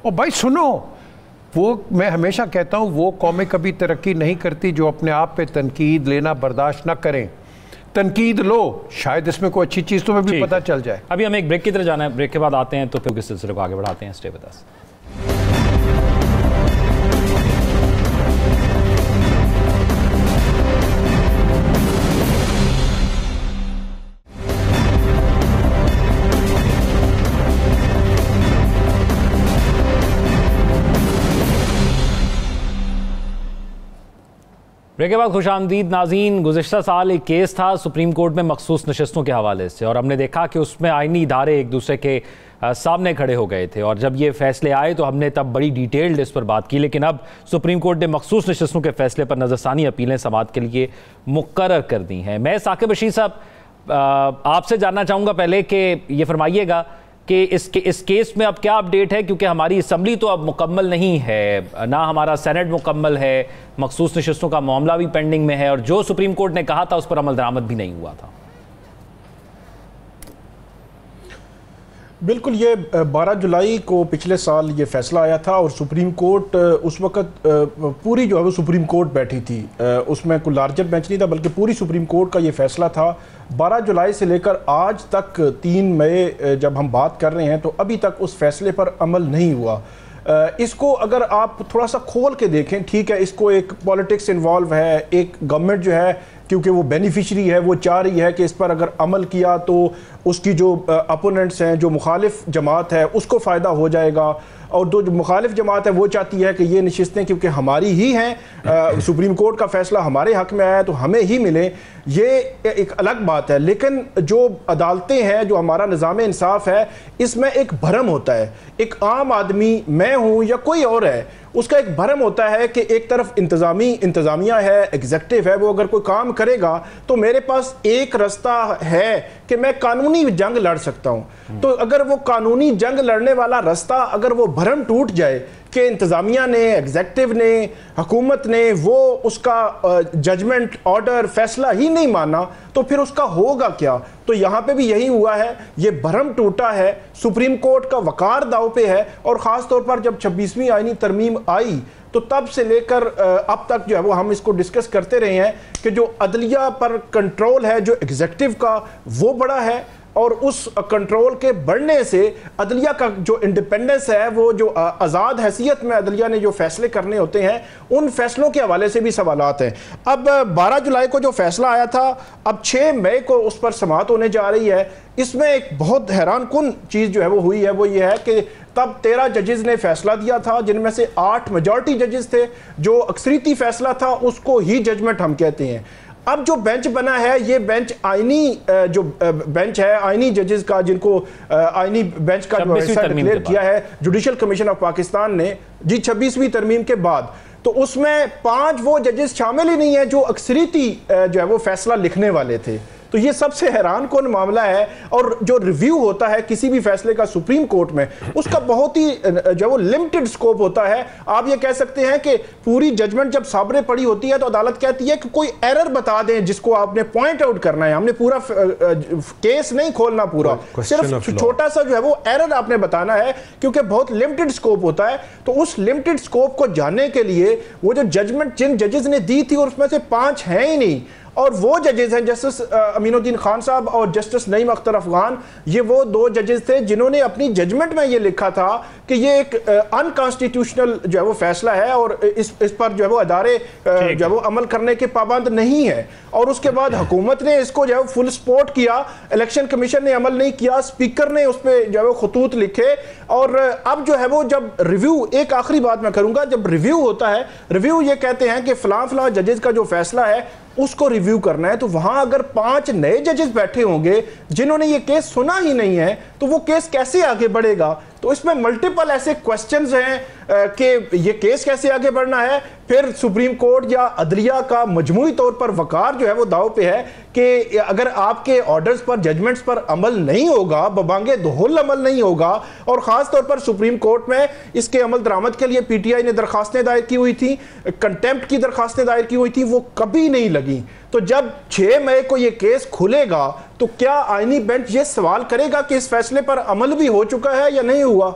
S3: और भाई सुनो, वो मैं हमेशा कहता हूँ वो कौमें कभी तरक्की नहीं करती जो अपने आप पे तनकीद लेना बर्दाश्त ना करें। तनकीद लो, शायद इसमें कोई अच्छी चीज़ तुम्हें भी पता चल जाए।
S1: अभी हमें एक ब्रेक की तरफ जाना है, ब्रेक के बाद आते हैं तो फिर इस सिलसिले को आगे बढ़ाते हैं। Stay with us. ब्रेक के बाद खुशामदीद नाज़रीन। गुज़िश्ता साल एक केस था सुप्रीम कोर्ट में मखसूस नशस्तों के हवाले से, और हमने देखा कि उसमें आइनी इदारे एक दूसरे के सामने खड़े हो गए थे। और जब ये फैसले आए तो हमने तब बड़ी डिटेल्ड इस पर बात की, लेकिन अब सुप्रीम कोर्ट ने मखसूस नशस्तों के फैसले पर नज़रसानी अपीलें समाअत के लिए मुकर्रर कर दी हैं। मैं साकिब बशीर साहब आपसे जानना चाहूँगा पहले कि ये फरमाइएगा कि इस केस में अब क्या अपडेट है, क्योंकि हमारी असम्बली तो अब मुकम्मल नहीं है, ना हमारा सेनेट मुकम्मल है, मखसूस नशस्तों का मामला भी पेंडिंग में है, और जो सुप्रीम कोर्ट ने कहा था उस पर अमल दरामद भी नहीं हुआ था।
S4: बिल्कुल, ये 12 जुलाई को पिछले साल ये फैसला आया था और सुप्रीम कोर्ट उस वक़्त पूरी जो है वो सुप्रीम कोर्ट बैठी थी, उसमें कोई लार्जर बेंच नहीं था बल्कि पूरी सुप्रीम कोर्ट का ये फैसला था। 12 जुलाई से लेकर आज तक 3 मई जब हम बात कर रहे हैं तो अभी तक उस फैसले पर अमल नहीं हुआ। इसको अगर आप थोड़ा सा खोल के देखें, ठीक है, इसको एक पॉलिटिक्स इन्वॉल्व है, एक गवर्नमेंट जो है क्योंकि वो बेनिफिशरी है वो चाह रही है कि इस पर अगर अमल किया तो उसकी जो अपोनेंट्स हैं, जो मुखालिफ जमात है, उसको फ़ायदा हो जाएगा, और जो मुखालिफ जमात है वो चाहती है कि ये नशिस्तें क्योंकि हमारी ही हैं, सुप्रीम कोर्ट का फैसला हमारे हक़ में आया है तो हमें ही मिले, ये एक अलग बात है। लेकिन जो अदालतें हैं, जो हमारा निज़ाम इंसाफ है, इसमें एक भरम होता है। एक आम आदमी, मैं हूँ या कोई और है, उसका एक भरम होता है कि एक तरफ इंतज़ामिया है, एग्जेक्टिव है, वो अगर कोई काम करेगा तो मेरे पास एक रास्ता है कि मैं कानूनी जंग लड़ सकता हूं। तो अगर वो कानूनी जंग लड़ने वाला रास्ता, अगर वो भरम टूट जाए कि इंतज़ामिया ने, एग्जेक्टिव ने, हुकूमत ने वो उसका जजमेंट, ऑर्डर, फैसला ही नहीं माना, तो फिर उसका होगा क्या। तो यहाँ पे भी यही हुआ है, ये भरम टूटा है, सुप्रीम कोर्ट का वकार दाव पे है। और ख़ास तौर पर जब 26वीं आईनी तरमीम आई तो तब से लेकर अब तक जो है वो हम इसको डिस्कस करते रहे हैं कि जो अदलिया पर कंट्रोल है, जो एग्जेक्टिव का, वो बड़ा है, और उस कंट्रोल के बढ़ने से अदलिया का जो इंडिपेंडेंस है, वो जो आज़ाद हैसियत में अदलिया ने जो फैसले करने होते हैं, उन फैसलों के हवाले से भी सवालात हैं। अब 12 जुलाई को जो फैसला आया था, अब 6 मई को उस पर समाअत होने जा रही है। इसमें एक बहुत हैरान कुन चीज़ जो है वो हुई है, वो ये है कि तब 13 जजेस ने फैसला दिया था, जिनमें से 8 मेजॉरिटी जजेस थे। जो अक्सरीती फैसला था उसको ही जजमेंट हम कहते हैं। अब जो बेंच बना है, ये बेंच आईनी जो बेंच है, आईनी जजेस का, जिनको आईनी बेंच का जो हिस्सा डिक्लेयर किया है जुडिशल कमीशन ऑफ पाकिस्तान ने, जी 26वीं तरमीम के बाद, तो उसमें 5 वो जजेस शामिल ही नहीं है जो अक्सरीती जो है वो फैसला लिखने वाले थे। तो ये सबसे हैरान कौन मामला है। और जो रिव्यू होता है किसी भी फैसले का सुप्रीम कोर्ट में, उसका बहुत ही जो वो लिमिटेड स्कोप होता है। आप ये कह सकते हैं कि पूरी जजमेंट जब सामने पड़ी होती है तो अदालत कहती है कि कोई एरर बता दें जिसको आपने पॉइंट आउट करना है, हमने पूरा केस नहीं खोलना, पूरा सिर्फ छोटा सा जो है वो एरर आपने बताना है, क्योंकि बहुत लिमिटेड स्कोप होता है। तो उस लिमिटेड स्कोप को जानने के लिए वो जो जजमेंट जिन जजेस ने दी थी और उसमें से 5 हैं ही नहीं, और वो जजेस हैं जस्टिस अमीनुद्दीन खान साहब और जस्टिस नईम अख्तर अफगान, ये वो 2 जजेस थे जिन्होंने अपनी जजमेंट में ये लिखा था कि ये एक अनकॉन्स्टिट्यूशनल जो है वो फैसला है और इस पर जो है वो अदारे जो है वो अमल करने के पाबंद नहीं है। और उसके बाद हुकूमत ने इसको जो है फुल सपोर्ट किया, इलेक्शन कमीशन ने अमल नहीं किया, स्पीकर ने उस पर जो है वो खतूत लिखे। और अब जो है वो जब रिव्यू, एक आखिरी बात मैं करूंगा, जब रिव्यू होता है, रिव्यू ये कहते हैं कि फलां जजेस का जो फैसला है उसको रिव्यू करना है, तो वहां अगर 5 नए जजेस बैठे होंगे जिन्होंने ये केस सुना ही नहीं है, तो वो केस कैसे आगे बढ़ेगा। तो इसमें मल्टीपल ऐसे क्वेश्चंस हैं कि ये केस कैसे आगे बढ़ना है। फिर सुप्रीम कोर्ट या अदलिया का मजमूई तौर पर वकार जो है वो दाव पे है कि अगर आपके ऑर्डर्स पर, जजमेंट्स पर अमल नहीं होगा, बबांगे दोहल अमल नहीं होगा, और खास तौर पर सुप्रीम कोर्ट में इसके अमल दरामद के लिए पीटीआई ने दरखास्तें दायर की हुई थी, कंटेम्प्ट की दरखास्तें दायर की हुई थी, वो कभी नहीं लगी। तो जब 6 मई को ये केस खुलेगा तो क्या आईनी बेंच ये सवाल करेगा कि इस फैसले पर अमल भी हो चुका है या नहीं हुआ।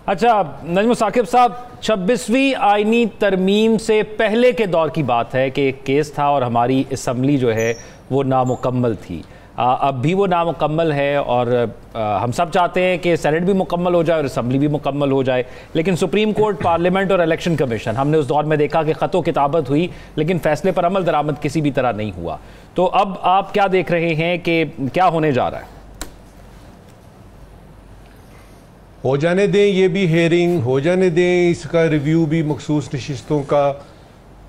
S1: अच्छा नजम साकिब साहब, 26वीं आईनी तरमीम से पहले के दौर की बात है कि एक केस था और हमारी असम्बली जो है वो नामुकम्मल थी। अब भी वो नामुकम्मल है और हम सब चाहते हैं कि सेनेट भी मुकम्मल हो जाए और असम्बली भी मुकम्मल हो जाए, लेकिन सुप्रीम कोर्ट, पार्लियामेंट और इलेक्शन कमीशन, हमने उस दौर में देखा कि ख़तो किताबत हुई लेकिन फैसले पर अमल दरामद किसी भी तरह नहीं हुआ। तो अब आप क्या देख रहे हैं कि क्या होने जा रहा है?
S2: हो जाने दें, ये भी हेयरिंग हो जाने दें, इसका रिव्यू भी मखसूस नशिस्तों का।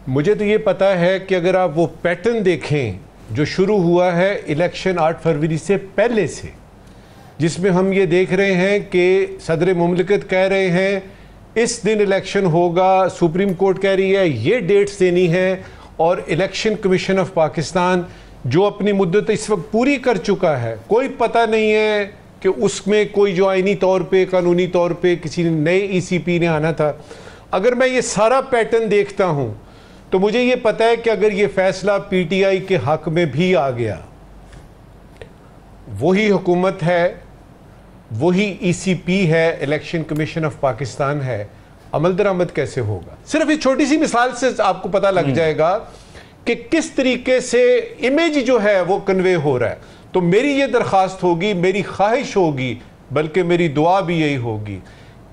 S2: मुझे तो ये पता है कि अगर आप वो पैटर्न देखें जो शुरू हुआ है इलेक्शन 8 फरवरी से पहले से, जिसमें हम ये देख रहे हैं कि सदर मुमलिकत कह रहे हैं इस दिन इलेक्शन होगा, सुप्रीम कोर्ट कह रही है ये डेट्स देनी है, और इलेक्शन कमीशन ऑफ पाकिस्तान जो अपनी मुद्दत इस वक्त पूरी कर चुका है, कोई पता नहीं है कि उसमें कोई जो आईनी तौर पे, कानूनी तौर पे किसी नए ईसीपी ने आना था। अगर मैं ये सारा पैटर्न देखता हूं तो मुझे ये पता है कि अगर ये फैसला पीटीआई के हक में भी आ गया, वही हुकूमत है, वही ईसीपी है, इलेक्शन कमीशन ऑफ पाकिस्तान है, अमल दरामद कैसे होगा। सिर्फ इस छोटी सी मिसाल से आपको पता लग जाएगा कि किस तरीके से इमेज जो है वो कन्वे हो रहा है। तो मेरी ये दरख्वास्त होगी, मेरी ख्वाहिश होगी, बल्कि मेरी दुआ भी यही होगी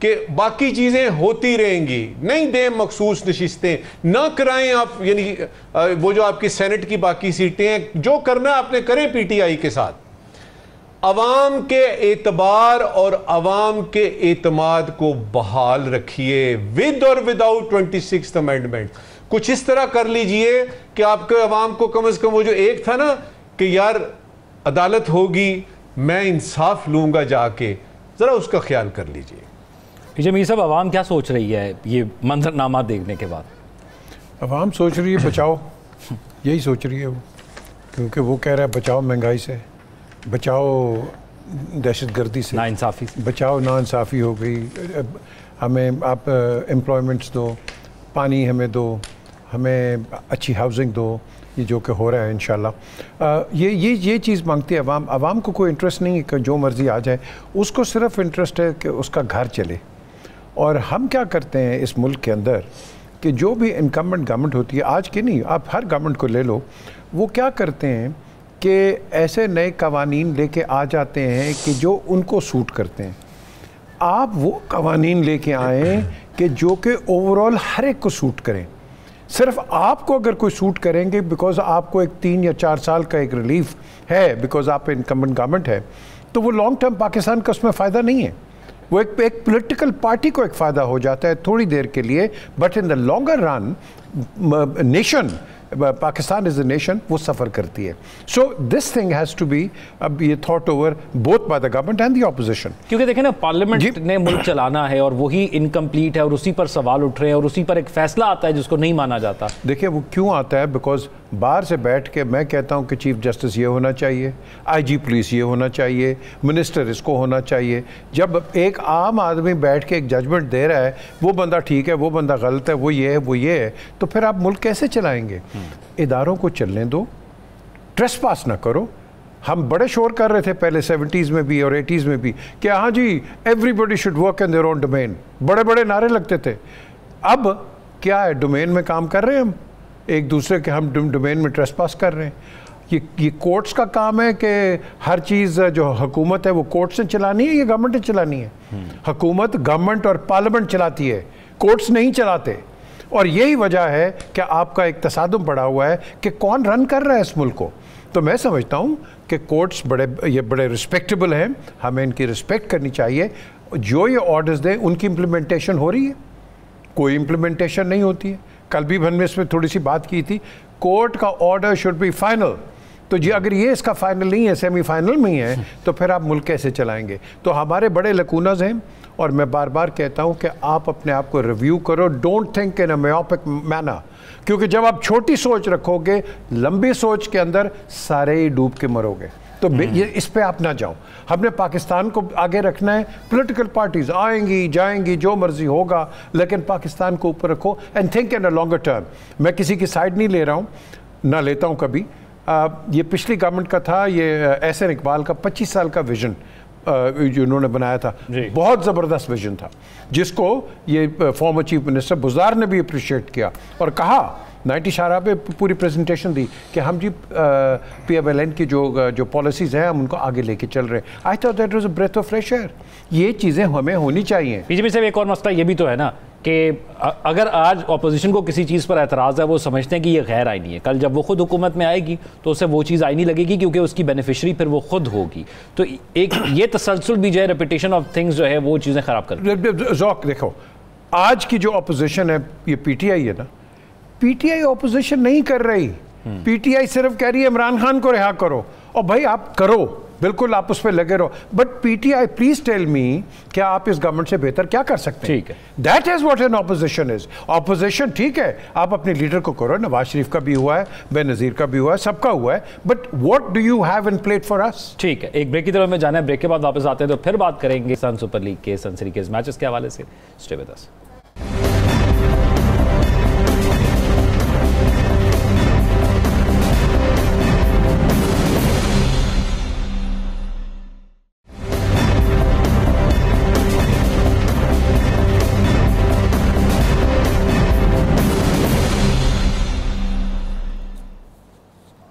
S2: कि बाकी चीज़ें होती रहेंगी, नहीं दें मखसूस नशिस्तें, ना कराएं आप, यानी वो जो आपकी सेनेट की बाकी सीटें हैं, जो करना आपने करें पीटीआई के साथ। अवाम के एतबार और अवाम के एतमाद को बहाल रखिए, विद और विदाउट 26th अमेंडमेंट। कुछ इस तरह कर लीजिए कि आपके अवाम को कम से कम वो जो एक था ना कि यार अदालत होगी, मैं इंसाफ लूंगा जाके, जरा उसका ख्याल कर लीजिए।
S1: मीर साहब, अवाम क्या सोच रही है ये मंजरनामा देखने के बाद?
S3: अवाम सोच रही है बचाओ, यही सोच रही है वो, क्योंकि वो कह रहा है बचाओ महंगाई से, बचाओ दहशतगर्दी से,
S1: नाइंसाफ़ी से,
S3: बचाओ नाइंसाफ़ी हो गई, हमें आप एम्प्लॉयमेंट्स दो, पानी हमें दो, हमें अच्छी हाउसिंग दो, ये जो कि हो रहा है इंशाल्लाह। ये चीज़ मांगती है अवाम। अवाम को कोई इंटरेस्ट नहीं है कि जो मर्ज़ी आ जाए, उसको सिर्फ इंटरेस्ट है कि उसका घर चले। और हम क्या करते हैं इस मुल्क के अंदर कि जो भी इनकम्बेंट गवर्नमेंट होती है, आज की नहीं, आप हर गवर्नमेंट को ले लो, वो क्या करते हैं कि ऐसे नए कवानीन लेके आ जाते हैं कि जो उनको सूट करते हैं। आप वो कवानीन लेके आएँ कि जो कि ओवरऑल हर एक को सूट करें। सिर्फ आपको अगर कोई सूट करेंगे बिकॉज आपको एक 3 या 4 साल का एक रिलीफ है, बिकॉज आप इनकम्बेंट गवर्नमेंट है, तो वो लॉन्ग टर्म पाकिस्तान का उसमें फ़ायदा नहीं है। वो एक पॉलिटिकल पार्टी को एक फ़ायदा हो जाता है थोड़ी देर के लिए, but in the longer run nation Pakistan is a nation, वो सफ़र करती है. So this thing has to be अब ये thought over both by the government and the opposition.
S1: क्योंकि देखें ना, पार्लियामेंट ने मुल्क चलाना है और वही इनकम्प्लीट है और उसी पर सवाल उठ रहे हैं और उसी पर एक फैसला आता है जिसको नहीं माना जाता.
S3: देखिए वो क्यों आता है, बिकॉज बाहर से बैठ के मैं कहता हूँ कि चीफ जस्टिस ये होना चाहिए, IG पुलिस ये होना चाहिए, मिनिस्टर इसको होना चाहिए. जब एक आम आदमी बैठ के एक जजमेंट दे रहा है, वो बंदा ठीक है, वो बंदा गलत है, वो ये है, वो ये है, तो फिर आप मुल्क कैसे चलाएंगे? इदारों को चलने दो, ट्रेसपास ना करो. हम बड़े शोर कर रहे थे पहले 70s में भी और 80s में भी कि हाँ जी everybody should work in their own domain, बड़े बड़े नारे लगते थे. अब क्या है, डोमेन में काम कर रहे हैं हम, एक दूसरे के हम डोमेन में ट्रेसपास कर रहे हैं. ये कोर्ट्स का काम है कि हर चीज़ जो हुकूमत है वो कोर्ट्स ने चलानी है या गवर्नमेंट ने चलानी है? हुकूमत, गवर्नमेंट और पार्लियामेंट चलाती है, कोर्ट्स नहीं चलाते. और यही वजह है कि आपका एक तसादुम पड़ा हुआ है कि कौन रन कर रहा है इस मुल्क को. तो मैं समझता हूँ कि कोर्ट्स बड़े रिस्पेक्टेबल हैं, हमें इनकी रिस्पेक्ट करनी चाहिए. जो ये ऑर्डर्स दें उनकी इम्प्लीमेंटेशन हो रही है, कोई इम्प्लीमेंटेशन नहीं होती है. कल भी हमने इसमें थोड़ी सी बात की थी, कोर्ट का ऑर्डर शुड बी फाइनल. तो जी अगर ये इसका फाइनल नहीं है, सेमीफाइनल में ही है, तो फिर आप मुल्क कैसे चलाएंगे? तो हमारे बड़े लकूनस हैं और मैं बार बार कहता हूँ कि आप अपने आप को रिव्यू करो. Don't think in a myopic manner, क्योंकि जब आप छोटी सोच रखोगे, लंबी सोच के अंदर सारे ही डूब के मरोगे. तो ये इस पे आप ना जाओ. हमने पाकिस्तान को आगे रखना है. पॉलिटिकल पार्टीज आएंगी जाएंगी, जो मर्जी होगा, लेकिन पाकिस्तान को ऊपर रखो and think in a longer term. मैं किसी की साइड नहीं ले रहा हूँ, ना लेता हूँ कभी. ये पिछली गवर्नमेंट का था, ये एहसन इकबाल का 25 साल का विजन जो उन्होंने बनाया था, बहुत ज़बरदस्त विजन था, जिसको ये फॉर्मर चीफ मिनिस्टर बुज़दार ने भी अप्रिशिएट किया और कहा 90 शारा पे पूरी प्रेजेंटेशन दी कि हम जी PMLN की जो पॉलिसीज़ हैं हम उनको आगे लेके चल रहे हैं. I thought that was a breath of fresh air. ये चीज़ें हमें होनी चाहिए.
S1: बीजेपी से एक और मसला ये भी तो है ना कि अगर आज अपोजिशन को किसी चीज़ पर एतराज़ है, वो समझते हैं कि ये गैर आईनी है, कल जब वो खुद हुकूमत में आएगी तो उसे वो चीज़ आईनी लगेगी क्योंकि उसकी बेनिफिशरी फिर वो खुद होगी. तो एक ये तसलसल भी जो है, रेपिटेशन ऑफ थिंग्स जो है, वो चीज़ें ख़राब कर.
S3: ज़ौक देखो, आज की जो अपोजिशन है, ये PTI है ना, PTI ऑपोजिशन नहीं कर रही. PTI सिर्फ कह रही है इमरान खान को रिहा करो. और भाई आप करो, बिल्कुल आप उस पर लगे रहो, but PTI please tell me क्या आप इस गवर्नमेंट से बेहतर क्या कर सकते हैं?
S1: ठीक है,
S3: that is what an opposition is. Opposition ठीक है, आप अपने लीडर को करो. नवाज शरीफ का भी हुआ है, बेनज़ीर का भी हुआ है, सबका हुआ है, but what do you have in plate for us?
S1: ठीक है, एक ब्रेक की तरफ में जाना है. ब्रेक के बाद वापस आते हैं तो फिर बात करेंगे सन सुपर लीग के, सन सीरीज के मैचेस के हवाले से. Stay with us.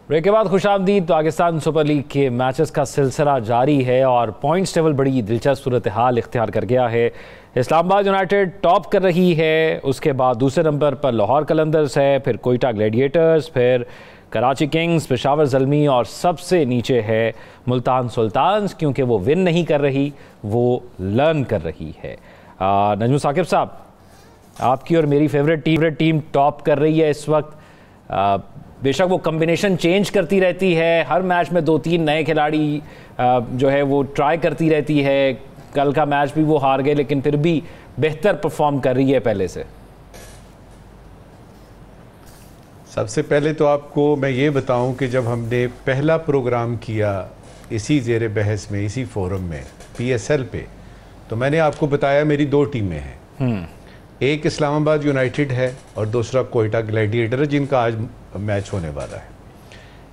S1: ब्रेक के बाद खुशामदीद. पाकिस्तान सुपर लीग के मैचेस का सिलसिला जारी है और पॉइंट्स टेबल बड़ी दिलचस्प सूरत हाल इख्तियार कर गया है. इस्लामाबाद यूनाइटेड टॉप कर रही है, उसके बाद दूसरे नंबर पर लाहौर कलंदर्स है, फिर कोयटा ग्लैडिएटर्स, फिर कराची किंग्स, पेशावर ज़ल्मी और सबसे नीचे है मुल्तान सुल्तान्स, क्योंकि वो विन नहीं कर रही, वो लर्न कर रही है. नजम साकिब साहब, आपकी और मेरी फेवरेट टीम टॉप कर रही है इस वक्त. बेशक वो कम्बिनेशन चेंज करती रहती है, हर मैच में 2-3 नए खिलाड़ी जो है वो ट्राई करती रहती है. कल का मैच भी वो हार गए, लेकिन फिर भी बेहतर परफॉर्म कर रही है पहले से.
S2: सबसे पहले तो आपको मैं ये बताऊं कि जब हमने पहला प्रोग्राम किया इसी ज़ेर बहस में, इसी फोरम में, PSL पे, तो मैंने आपको बताया मेरी 2 टीमें हैं. एक इस्लामाबाद यूनाइटेड है और दूसरा कोयटा ग्लैडिएटर, जिनका आज मैच होने वाला है.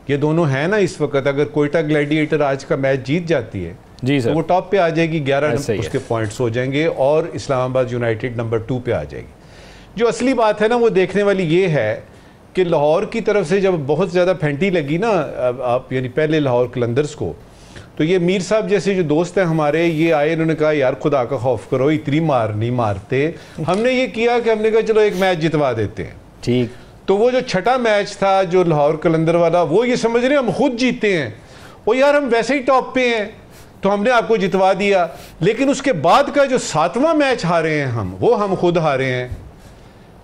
S2: ये दोनों हैं ना इस वक्त. अगर कोयटा ग्लैडिएटर आज का मैच जीत जाती है
S1: जी सर,
S2: तो वो टॉप पे आ जाएगी, 11 उसके पॉइंट्स हो जाएंगे, और इस्लामाबाद यूनाइटेड नंबर 2 पे आ जाएगी. जो असली बात है ना वो देखने वाली ये है कि लाहौर की तरफ से जब बहुत ज़्यादा फेंटी लगी ना, आप यानी पहले लाहौर कलंदर्स को, तो ये मीर साहब जैसे जो दोस्त हैं हमारे, ये आए, इन्होंने कहा यार खुदा का खौफ करो, इतनी मार नहीं मारते. हमने ये किया कि हमने कहा चलो एक मैच जितवा देते हैं.
S1: ठीक.
S2: तो वो जो छठा मैच था जो लाहौर कलंदर वाला, वो ये समझ रहे हम खुद जीते हैं, वो यार हम वैसे ही टॉप पे हैं तो हमने आपको जितवा दिया. लेकिन उसके बाद का जो 7वां मैच हारे हैं हम, वो हम खुद हारे हैं.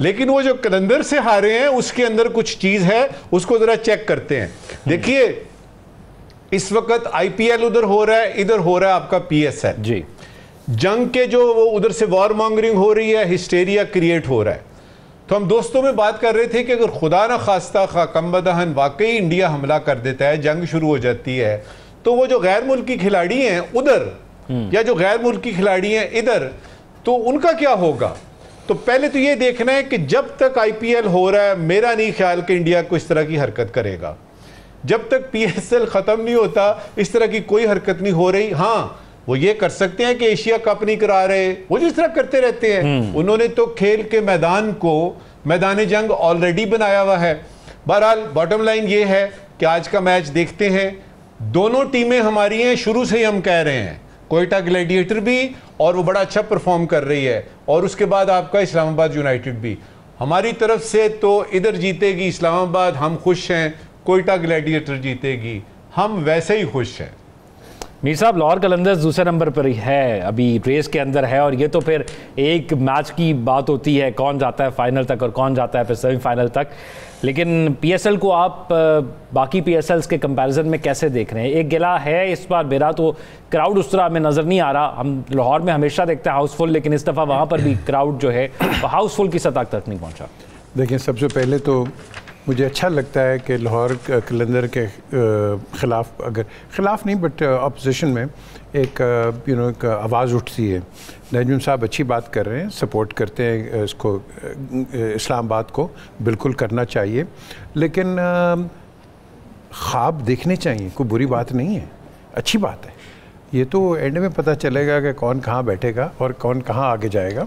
S2: लेकिन वो जो कलंदर से हारे हैं उसके अंदर कुछ चीज है, उसको जरा चेक करते हैं। देखिए इस वक्त आईपीएल उधर हो रहा है, इधर हो रहा है आपका पीएसएल
S1: जी।
S2: जंग के जो वो उधर से वॉर मॉन्गरिंग हो रही है, हिस्टेरिया क्रिएट हो रहा है। तो हम दोस्तों में बात कर रहे थे कि अगर खुदा ना खास्ता कमबदहन वाकई इंडिया हमला कर देता है, जंग शुरू हो जाती है, तो वो जो गैर मुल्की खिलाड़ी हैं उधर या जो गैर मुल्की खिलाड़ी हैं इधर, तो उनका क्या होगा? तो पहले तो ये देखना है कि जब तक आईपीएल हो रहा है, मेरा नहीं ख्याल कि इंडिया को इस तरह की हरकत करेगा। जब तक पीएसएल खत्म नहीं होता इस तरह की कोई हरकत नहीं हो रही। हाँ, वो ये कर सकते हैं कि एशिया कप नहीं करा रहे, वो जिस तरह करते रहते हैं। उन्होंने तो खेल के मैदान को मैदान जंग ऑलरेडी बनाया हुआ है। बहरहाल बॉटम लाइन ये है कि आज का मैच देखते हैं, दोनों टीमें हमारी हैं, शुरू से ही हम कह रहे हैं। कोयटा ग्लैडिएटर भी, और वो बड़ा अच्छा परफॉर्म कर रही है, और उसके बाद आपका इस्लामाबाद यूनाइटेड भी। हमारी तरफ से तो इधर जीतेगी इस्लामाबाद, हम खुश हैं। कोयटा ग्लैडिएटर जीतेगी, हम वैसे ही खुश हैं।
S1: मीर साहब, लाहौर कलंदर्स दूसरे नंबर पर ही है, अभी रेस के अंदर है, और ये तो फिर एक मैच की बात होती है, कौन जाता है फाइनल तक और कौन जाता है फिर सेमीफाइनल तक। लेकिन पीएसएल को आप बाकी पीएसएल्स के कंपैरिजन में कैसे देख रहे हैं? एक गिला है इस बार मेरा, तो क्राउड उस तरह हमें नज़र नहीं आ रहा। हम लाहौर में हमेशा देखते हैं हाउसफुल, लेकिन इस दफ़ा वहाँ पर भी क्राउड जो है हाउसफुल की सतह तक नहीं पहुँचा।
S3: देखिए, सबसे पहले तो मुझे अच्छा लगता है कि लाहौर कलंदर के ख़िलाफ़, अगर ख़िलाफ़ नहीं बट अपोजिशन में एक एक आवाज़ उठती है। नजम साहब अच्छी बात कर रहे हैं, सपोर्ट करते हैं इसको, इस्लामाबाद को बिल्कुल करना चाहिए, लेकिन ख्वाब देखने चाहिए, कोई बुरी बात नहीं है, अच्छी बात है। ये तो एंड में पता चलेगा कि कौन कहाँ बैठेगा और कौन कहाँ आगे जाएगा।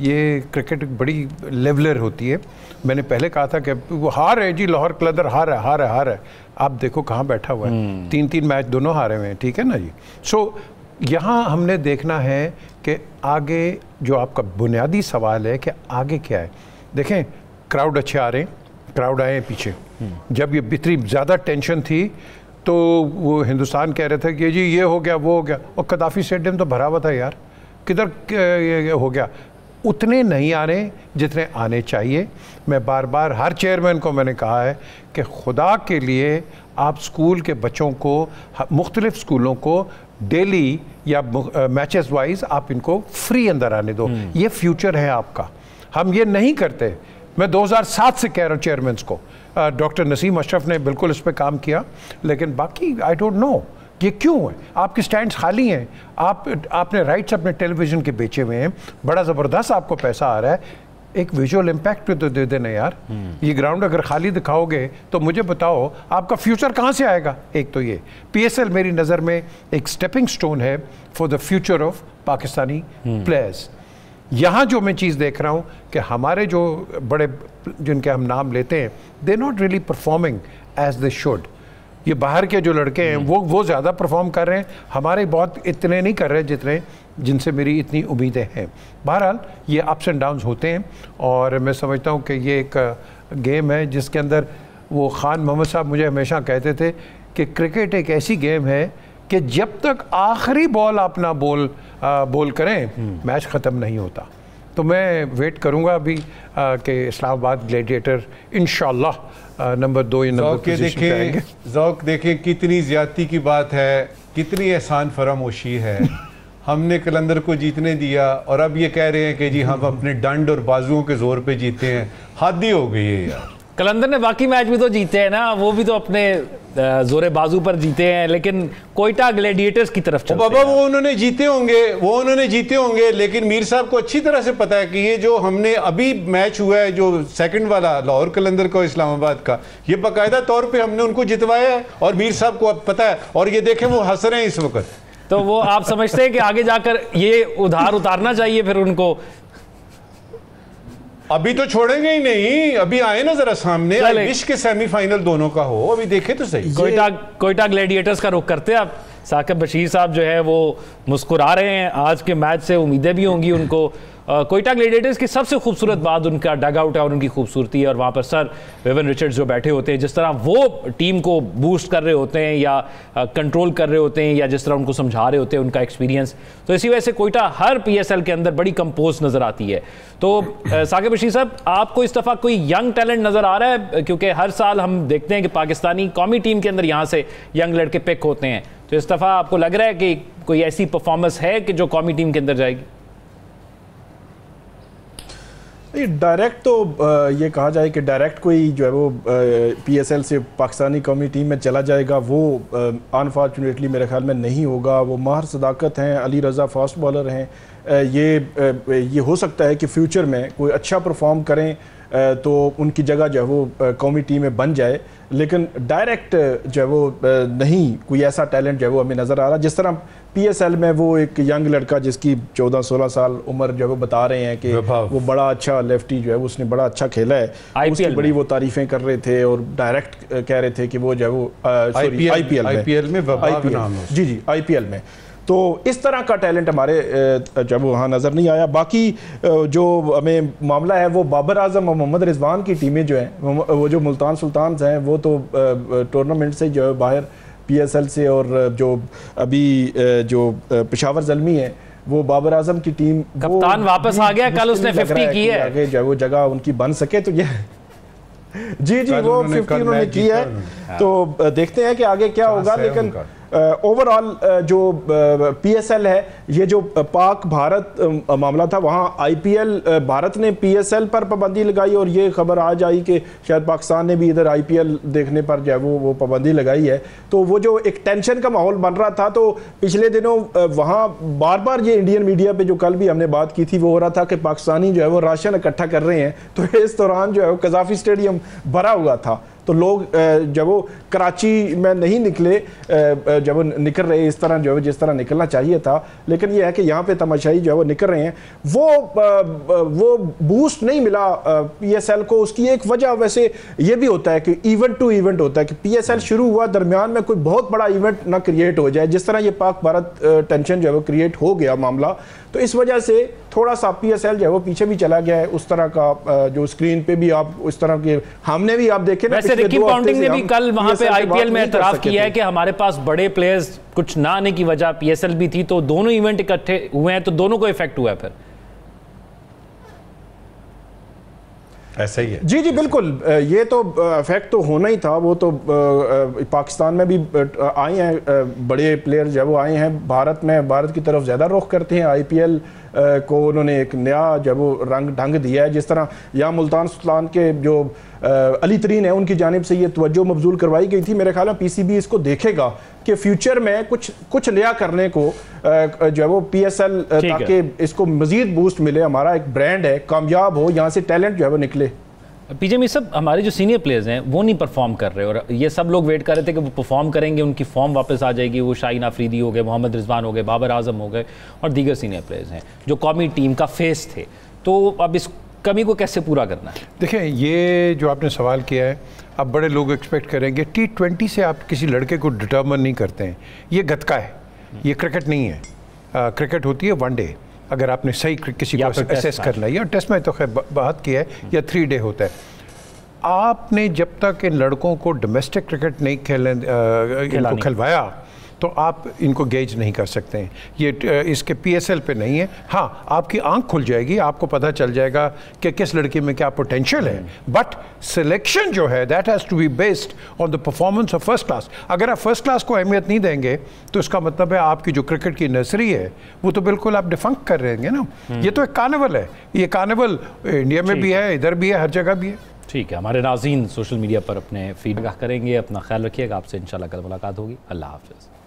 S3: ये क्रिकेट बड़ी लेवलर होती है। मैंने पहले कहा था कि वो हार है जी, लाहौर कलंदर हार है। आप देखो कहाँ बैठा हुआ है, 3 मैच दोनों हारे हुए हैं, ठीक है ना जी। सो यहाँ हमने देखना है कि आगे जो आपका बुनियादी सवाल है कि आगे क्या है। देखें, क्राउड अच्छे आ रहे हैं, क्राउड आए हैं पीछे। जब ये इतनी ज़्यादा टेंशन थी तो वो हिंदुस्तान कह रहे थे कि जी ये हो गया वो हो गया, और कदाफ़ी स्टेडियम तो भरा हुआ था यार, किधर हो गया। उतने नहीं आ रहे जितने आने चाहिए। मैं बार बार हर चेयरमैन को मैंने कहा है कि खुदा के लिए आप स्कूल के बच्चों को, मुख्तलिफ स्कूलों को डेली या मैचेस वाइज आप इनको फ्री अंदर आने दो। ये फ्यूचर है आपका। हम ये नहीं करते। मैं 2007 से कह रहा हूँ चेयरमैन्स को, डॉक्टर नसीम अशरफ ने बिल्कुल इस पर काम किया, लेकिन बाकी आई डोंट नो ये क्यों है। आपके स्टैंड्स खाली हैं, आपने राइट्स अपने टेलीविज़न के बेचे हुए हैं, बड़ा ज़बरदस्त आपको पैसा आ रहा है, एक विजुअल इम्पैक्ट तो दे देना यार। ये ग्राउंड अगर खाली दिखाओगे तो मुझे बताओ आपका फ्यूचर कहाँ से आएगा। एक तो ये पीएसएल मेरी नज़र में एक स्टेपिंग स्टोन है for the future of Pakistani players. यहाँ जो मैं चीज़ देख रहा हूँ कि हमारे जो बड़े जिनके हम नाम लेते हैं, they not really performing as they should. ये बाहर के जो लड़के हैं वो ज़्यादा परफॉर्म कर रहे हैं, हमारे बहुत इतने नहीं कर रहे जितने जिनसे मेरी इतनी उम्मीदें हैं। बहरहाल ये अप्स एंड डाउन्स होते हैं, और मैं समझता हूँ कि ये एक गेम है जिसके अंदर वो खान मोहम्मद साहब मुझे हमेशा कहते थे कि क्रिकेट एक ऐसी गेम है कि जब तक आखिरी बॉल आप ना बोल करें मैच ख़त्म नहीं होता। तो मैं वेट करूंगा अभी कि इस्लामाबाद ग्लैडिएटर इंशाल्लाह नंबर 2 या नंबर पोजीशन पे आएंगे।
S2: ज़ौक़ देखें कितनी ज़्यादती की बात है, कितनी एहसान फरामोशी है। हमने कलंदर को जीतने दिया और अब ये कह रहे हैं कि जी हम अपने डंड और बाजुओं के जोर पे जीते हैं। हद ही हो गई है यार।
S1: कलंदर ने बाकी मैच भी तो जीते हैं ना, वो भी तो अपने जोरे बाजू पर जीते हैं, लेकिन कोयटा ग्लैडिएटर्स की तरफ चलते
S2: बाबा वो उन्होंने जीते होंगे, लेकिन मीर साहब को अच्छी तरह से पता है कि ये जो हमने अभी मैच हुआ है जो सेकंड वाला लाहौर कलंदर का इस्लामाबाद का, ये बाकायदा तौर पे हमने उनको जितवाया है और मीर साहब को अब पता है, और ये देखें वो हंस रहे हैं इस वक्त।
S1: तो वो आप समझते हैं कि आगे जाकर ये उधार उतारना चाहिए फिर उनको?
S2: अभी तो छोड़ेंगे ही नहीं, अभी आए ना जरा सामने, विश के सेमीफाइनल दोनों का हो, अभी देखे तो सही।
S1: कोयटा ग्लैडिएटर्स का रुख करते हैं आप। साकिब बशीर साहब जो है वो मुस्कुरा रहे हैं, आज के मैच से उम्मीदें भी होंगी उनको, कोयटा ग्लेडिएटर्स की सबसे खूबसूरत बात उनका डग आउट है और उनकी खूबसूरती है, और वहाँ पर सर विविन रिचर्ड्स जो बैठे होते हैं, जिस तरह वो टीम को बूस्ट कर रहे होते हैं या कंट्रोल कर रहे होते हैं या जिस तरह उनको समझा रहे होते हैं, उनका एक्सपीरियंस, तो इसी वजह से कोयटा हर PSL के अंदर बड़ी कंपोज नज़र आती है। तो साकिब बशीर साहब, आपको इस दफ़ा कोई यंग टैलेंट नज़र आ रहा है? क्योंकि हर साल हम देखते हैं कि पाकिस्तानी कौमी टीम के अंदर यहाँ से यंग लड़के पिक होते हैं, तो इस दफ़ा आपको लग रहा है कि कोई ऐसी परफॉर्मेंस है कि जो कौमी टीम के अंदर जाएगी?
S4: डायरेक्ट तो ये कहा जाए कि डायरेक्ट कोई जो है वो PSL से पाकिस्तानी कौमी टीम में चला जाएगा, वो अनफॉर्चुनेटली मेरे ख्याल में नहीं होगा। वो माहर सदाकत हैं, अली रज़ा फास्ट बॉलर हैं, ये हो सकता है कि फ्यूचर में कोई अच्छा परफॉर्म करें तो उनकी जगह जो है वो कौमी टीम में बन जाए, लेकिन डायरेक्ट जो है वो नहीं कोई ऐसा टैलेंट जो है वो हमें नज़र आ रहा। जिस तरह PSL में वो एक यंग लड़का जिसकी 14-16 साल उम्र जो है वो बता रहे हैं कि वो बड़ा अच्छा लेफ्टी जो है उसने बड़ा अच्छा खेला है, उसकी बड़ी वो तारीफें कर रहे थे और डायरेक्ट कह रहे थे कि वो जो है वो IPL में जी IPL में, तो इस तरह का टैलेंट हमारे जब वहाँ नज़र नहीं आया। बाकी जो हमें मामला है वो बाबर आजम और मोहम्मद रिजवान की टीमें जो हैं, वो जो मुल्तान सुल्तान्स हैं, वो तो टूर्नामेंट से जो है बाहर PSL से, और जो अभी जो पेशावर ज़ल्मी है वो बाबर आजम की टीम,
S1: कप्तान वापस आ गया, कल उसने 50 की है,
S4: आगे जो वो जगह उनकी बन सके, तो ये जी वो 50 उन्होंने की है, तो देखते हैं कि आगे क्या होगा। लेकिन ओवरऑल जो PSL है, ये जो पाक भारत मामला था, वहाँ IPL भारत ने PSL पर पाबंदी लगाई और ये खबर आज आई कि शायद पाकिस्तान ने भी इधर IPL देखने पर जो है वो पाबंदी लगाई है। तो वो जो एक टेंशन का माहौल बन रहा था, तो पिछले दिनों वहाँ बार बार ये इंडियन मीडिया पे जो कल भी हमने बात की थी, वो हो रहा था कि पाकिस्तानी जो है वो राशन इकट्ठा कर रहे हैं, तो इस दौरान जो है वो कज़ाफ़ी स्टेडियम भरा हुआ था, तो लोग जब वो कराची में नहीं निकले, जब वो निकल रहे इस तरह जो है जिस तरह निकलना चाहिए था, लेकिन ये है कि यहाँ पे तमाशाई जो है वो निकल रहे हैं, वो बूस्ट नहीं मिला PSL को। उसकी एक वजह वैसे ये भी होता है कि इवेंट टू इवेंट होता है कि PSL शुरू हुआ, दरमियान में कोई बहुत बड़ा इवेंट ना क्रिएट हो जाए, जिस तरह ये पाक भारत टेंशन जो है वो क्रिएट हो गया मामला, तो इस वजह से थोड़ा सा PSL जो है वो पीछे भी चला गया है। उस तरह का जो स्क्रीन पे भी आप उस तरह के हमने भी आप देखे ना,
S1: वैसे रिकी पॉन्टिंग ने भी कल वहां पे IPL में एतराफ किया है कि हमारे पास बड़े प्लेयर्स कुछ ना आने की वजह PSL भी थी, तो दोनों इवेंट इकट्ठे हुए हैं, तो दोनों को इफेक्ट हुआ है। फिर
S2: ऐसा ही है
S4: जी बिल्कुल, ये तो इफेक्ट तो होना ही था। वो तो पाकिस्तान में भी आए हैं बड़े प्लेयर जब वो आए हैं, भारत में भारत की तरफ ज़्यादा रुख करते हैं। IPL को उन्होंने एक नया जब वो रंग ढंग दिया है, जिस तरह यहाँ मुल्तान सुल्तान के जो अली तरीन है उनकी जानिब से ये तवज्जो मबजूल करवाई गई थी। मेरे ख्याल में PCB इसको देखेगा कि फ्यूचर में कुछ नया करने को जो है वो PSL, ताकि इसको मजीद बूस्ट मिले, हमारा एक ब्रांड है, कामयाब हो, यहाँ से टैलेंट जो है वो निकले।
S1: PJ मीर साहब, हमारे जो सीनियर प्लेयर्स हैं वो नहीं परफॉर्म कर रहे, और ये सब लोग वेट कर रहे थे कि वो परफॉर्म करेंगे, उनकी फॉर्म वापस आ जाएगी। वो शाहीन आफरीदी हो गए, मोहम्मद रिजवान हो गए, बाबर आजम हो गए, और दीगर सीनियर प्लेयर्स हैं जो कौमी टीम का फेस थे, तो अब इस कमी को कैसे पूरा करना है?
S3: देखें, ये जो आपने सवाल किया है, अब बड़े लोग एक्सपेक्ट करेंगे T20 से आप किसी लड़के को डिटर्मिन नहीं करते हैं, ये गतका है, ये क्रिकेट नहीं है। क्रिकेट होती है 1 डे, अगर आपने सही किसी को असेस करना है, या टेस्ट में तो खैर बात की है, या 3 डे होता है। आपने जब तक इन लड़कों को डोमेस्टिक क्रिकेट नहीं खिलवाया, तो आप इनको गेज नहीं कर सकते हैं। ये इसके PSL पे नहीं है। हाँ, आपकी आंख खुल जाएगी, आपको पता चल जाएगा कि किस लड़की में क्या पोटेंशियल है, बट सिलेक्शन जो है that has to be based on the performance of first class. अगर आप फर्स्ट क्लास को अहमियत नहीं देंगे, तो इसका मतलब है आपकी जो क्रिकेट की नर्सरी है वो तो बिल्कुल आप डिफंक्ट कर रहे हैं ना। ये तो एक कार्निवल है, ये कार्निवल इंडिया में भी है, इधर भी है, हर जगह भी है।
S1: ठीक है, हमारे नाज़रीन सोशल मीडिया पर अपने फीडबैक करेंगे। अपना ख्याल रखिएगा, आपसे इंशाल्लाह कल मुलाकात होगी। अल्लाह हाफ़िज़।